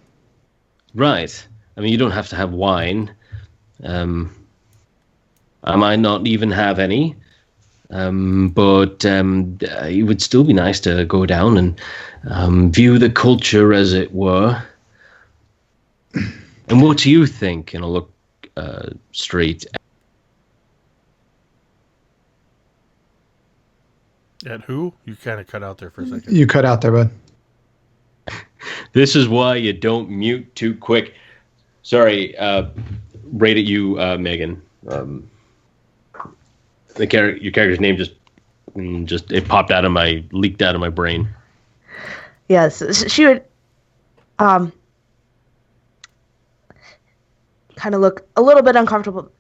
Right. I mean, you don't have to have wine. I might not even have any. But it would still be nice to go down and view the culture, as it were. And what do you think? And I'll look straight At who? You kind of cut out there for a second. You cut out there, bud. This is why you don't mute too quick. Sorry, right at you, Megan. Your character's name just it leaked out of my brain. Yes, she would kind of look a little bit uncomfortable.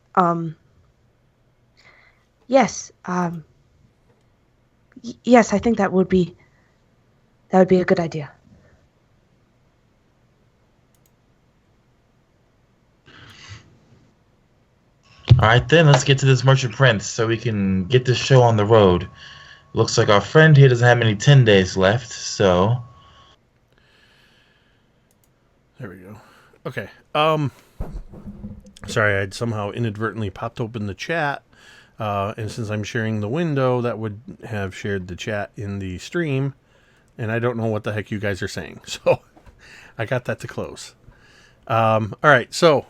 Yes, yes, I think that would be a good idea. All right, then, let's get to this Merchant Prince so we can get this show on the road. Looks like our friend here doesn't have many 10 days left, so... There we go. Okay. Sorry, I'd somehow inadvertently popped open the chat. And since I'm sharing the window, that would have shared the chat in the stream. And I don't know what the heck you guys are saying. So I got that to close. All right, so...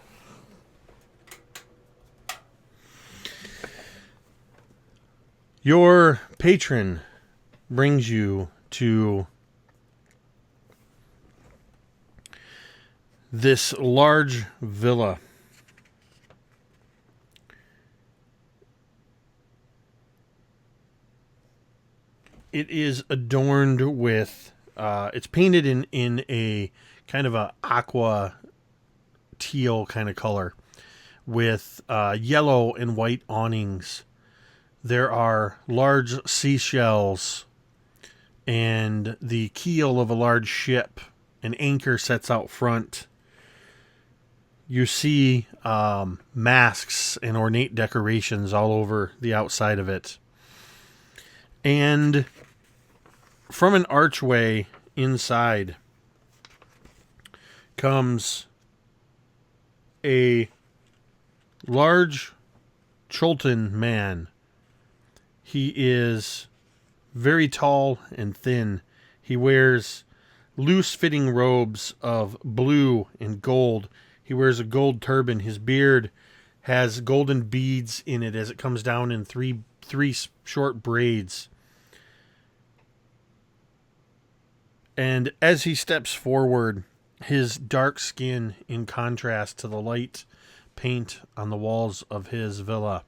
Your patron brings you to this large villa. It is adorned with, it's painted in a kind of a aqua teal kind of color with yellow and white awnings. There are large seashells and the keel of a large ship. An anchor sets out front. You see masks and ornate decorations all over the outside of it. And from an archway inside comes a large Chultan man. He is very tall and thin. He wears loose-fitting robes of blue and gold. He wears a gold turban. His beard has golden beads in it as it comes down in three short braids. And as he steps forward, his dark skin in contrast to the light paint on the walls of his villa,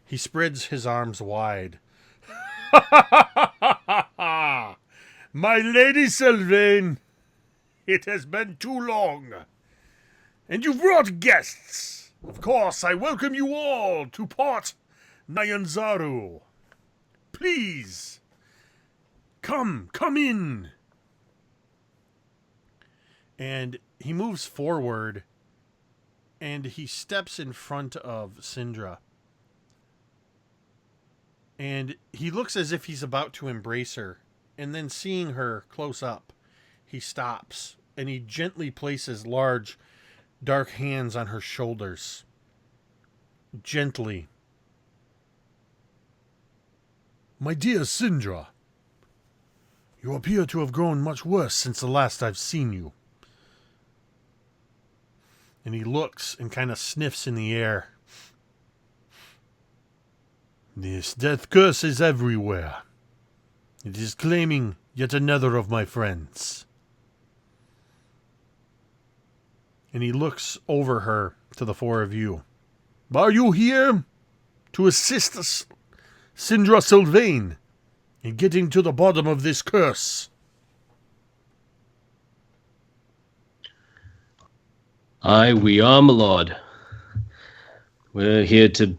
he spreads his arms wide. My Lady Sylvain, it has been too long. And you've brought guests. Of course, I welcome you all to Port Nyanzaru. Please, come in. And he moves forward, and he steps in front of Syndra. And he looks as if he's about to embrace her. And then seeing her close up, he stops. And he gently places large, dark hands on her shoulders. Gently. My dear Syndra, you appear to have grown much worse since the last I've seen you. And he looks and kind of sniffs in the air. This death curse is everywhere. It is claiming yet another of my friends. And he looks over her to the four of you. Are you here to assist us, Syndra Sylvain, in getting to the bottom of this curse. Aye, we are, my lord. We're here to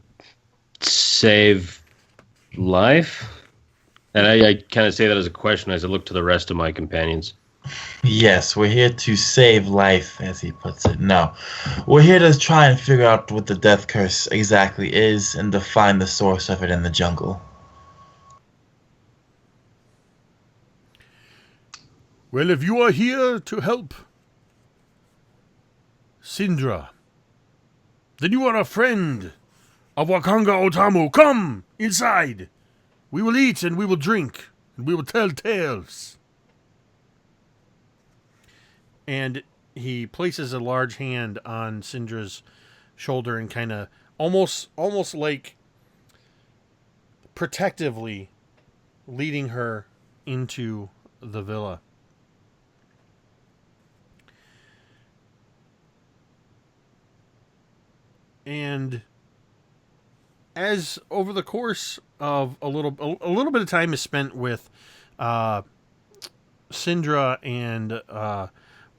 save life. And I kind of say that as a question as I look to the rest of my companions. Yes, we're here to save life, as he puts it. No, we're here to try and figure out what the death curse exactly is and to find the source of it in the jungle. Well, if you are here to help Sindra, then you are a friend of Wakanga Otamu. Come inside. We will eat and we will drink and we will tell tales. And he places a large hand on Sindra's shoulder and kind of almost like protectively leading her into the villa. And as over the course of a little bit of time is spent with Sindra and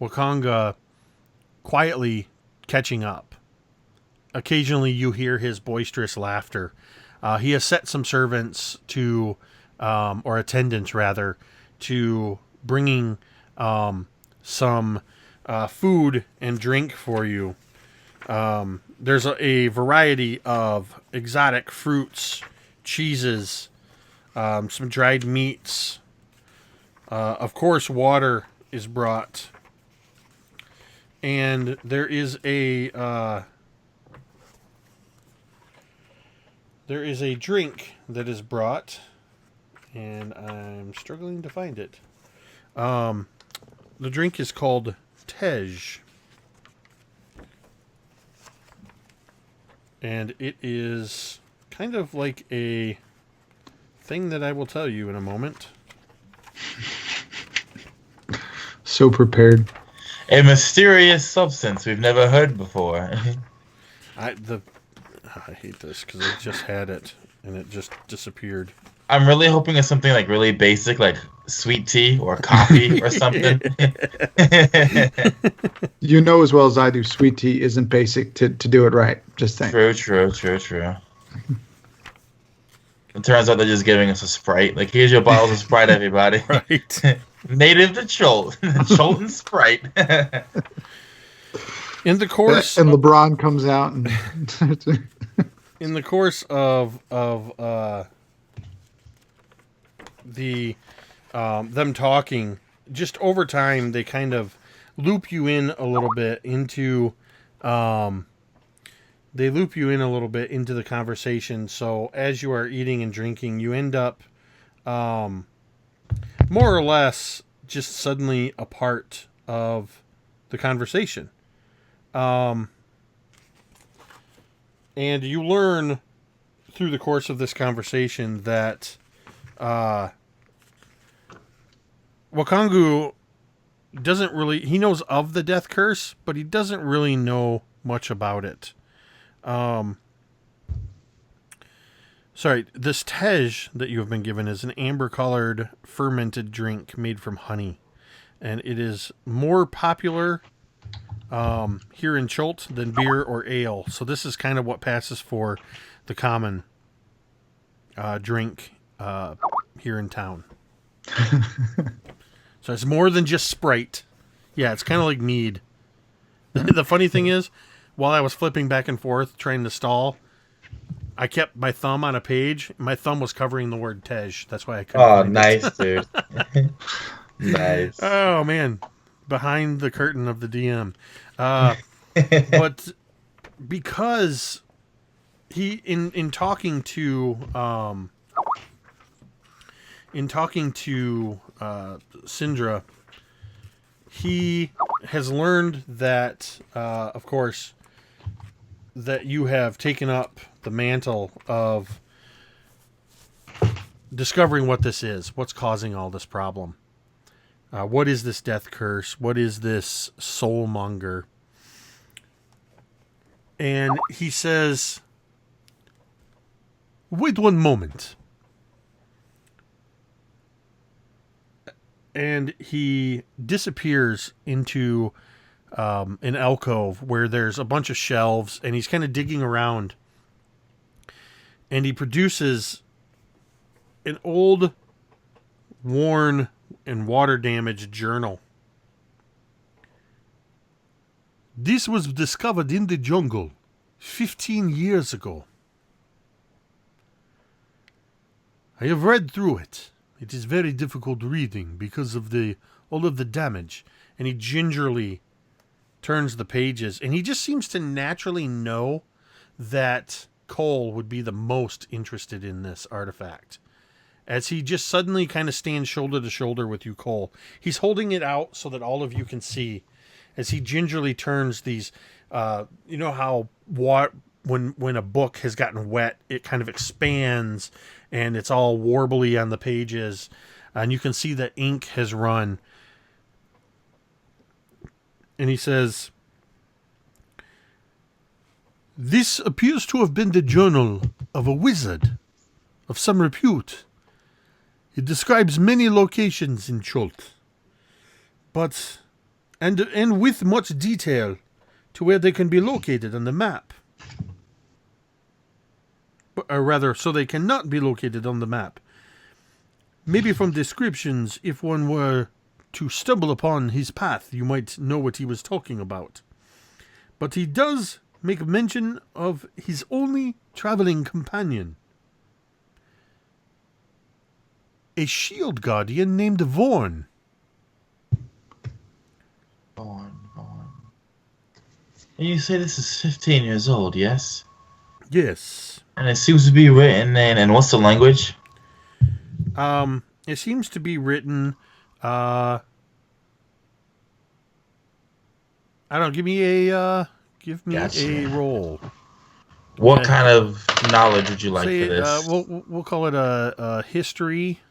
Wakanga quietly catching up. Occasionally you hear his boisterous laughter. He has set some servants to, or attendants rather, to bringing some food and drink for you. There's a variety of exotic fruits, cheeses, some dried meats. Of course, water is brought. And there is a drink that is brought, and I'm struggling to find it. The drink is called Tej, and it is kind of like a thing that I will tell you in a moment. So prepared. A mysterious substance we've never heard before. I hate this because I just had it and it just disappeared. I'm really hoping it's something like really basic, like sweet tea or coffee or something. You know as well as I do, sweet tea isn't basic to do it right. Just saying. True. It turns out they're just giving us a Sprite. Like, here's your bottles of Sprite, everybody. Right. Native to Chult. Chult and Sprite. In the course... And LeBron comes out and... in the course of the them talking, just over time, they kind of loop you in a little bit into... they loop you in a little bit into the conversation. So as you are eating and drinking, you end up more or less just suddenly a part of the conversation. And you learn through the course of this conversation that Wakangu doesn't really... He knows of the death curse, but he doesn't really know much about it. Sorry, this Tej that you have been given is an amber-colored fermented drink made from honey. And it is more popular here in Chult than beer or ale. So this is kind of what passes for the common drink here in town. So it's more than just Sprite. Yeah, it's kind of like mead. The funny thing is, while I was flipping back and forth trying to stall, I kept my thumb on a page. My thumb was covering the word Tej. That's why I couldn't find nice, it. Dude. Nice. Oh, man. Behind the curtain of the DM. But because he, in talking to Sindra, he has learned that, of course, that you have taken up the mantle of discovering what this is, what's causing all this problem. What is this death curse? What is this soulmonger? And he says, wait one moment. and he disappears into an alcove where there's a bunch of shelves, and he's kind of digging around, and he produces an old, worn, and water-damaged journal. This was discovered in the jungle 15 years ago. I have read through it. It is very difficult reading because of all of the damage. And he gingerly turns the pages, and he just seems to naturally know that Cole would be the most interested in this artifact. As he just suddenly kind of stands shoulder to shoulder with you, Cole. He's holding it out so that all of you can see. As he gingerly turns these, you know how when a book has gotten wet, it kind of expands and it's all warbly on the pages, and you can see that ink has run. And he says, "This appears to have been the journal of a wizard of some repute. It describes many locations in Chult, but and with much detail to where they can be located on the map. Or rather, so they cannot be located on the map. Maybe from descriptions, if one were to stumble upon his path, you might know what he was talking about. But he does make mention of his only traveling companion, a shield guardian named Vorn." Born. And you say this is 15 years old, yes? Yes. And it seems to be written in what's the language? It seems to be written, I don't know, give me a roll. What kind of knowledge would you like for this? We'll call it a history.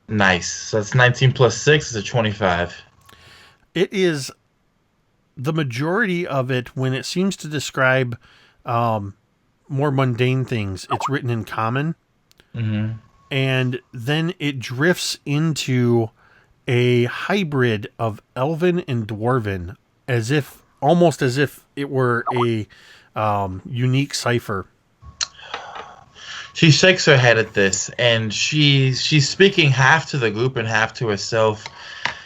Nice. So that's 19 plus 6 is a 25. It is the majority of it, when it seems to describe more mundane things, it's written in common. Mm-hmm. And then it drifts into a hybrid of Elven and Dwarven, almost as if it were a unique cipher. She shakes her head at this, and she's speaking half to the group and half to herself.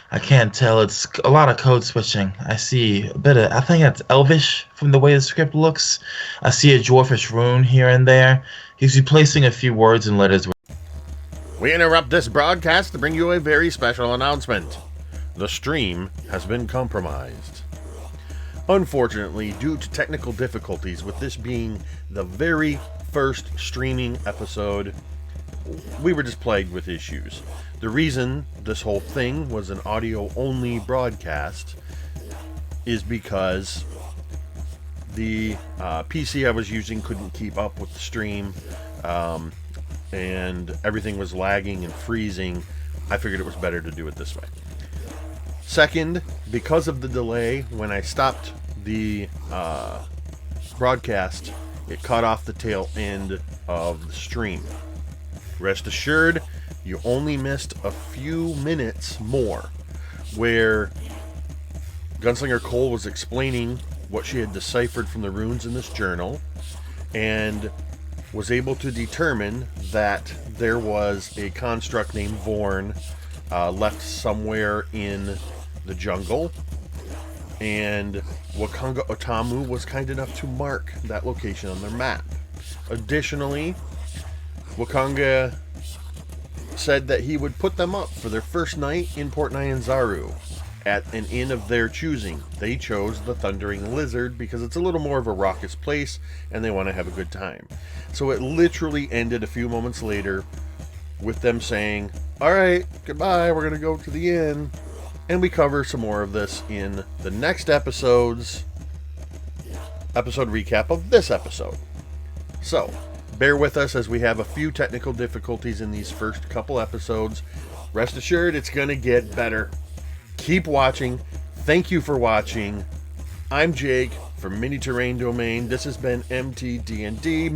I can't tell. It's a lot of code switching. I see a bit of, I think that's Elvish from the way the script looks. I see a Dwarfish rune here and there. He's replacing a few words and letters. We interrupt this broadcast to bring you a very special announcement. The stream has been compromised. Unfortunately, due to technical difficulties with this being the very first streaming episode, we were just plagued with issues. The reason this whole thing was an audio-only broadcast is because the PC I was using couldn't keep up with the stream, and everything was lagging and freezing. I figured it was better to do it this way. Second, because of the delay, when I stopped the broadcast, it cut off the tail end of the stream. Rest assured, you only missed a few minutes more where Gunslinger Cole was explaining what she had deciphered from the runes in this journal and was able to determine that there was a construct named Vorn left somewhere in the jungle, and Wakanga Otamu was kind enough to mark that location on their map. Additionally, Wakanga said that he would put them up for their first night in Port Nyanzaru at an inn of their choosing. They chose the Thundering Lizard because it's a little more of a raucous place and they want to have a good time. So it literally ended a few moments later with them saying, "Alright, goodbye, we're going to go to the inn." And we cover some more of this in the next episode recap of this episode. So, bear with us as we have a few technical difficulties in these first couple episodes. Rest assured, it's going to get better. Keep watching. Thank you for watching. I'm Jake from Mini Terrain Domain. This has been MTD&D.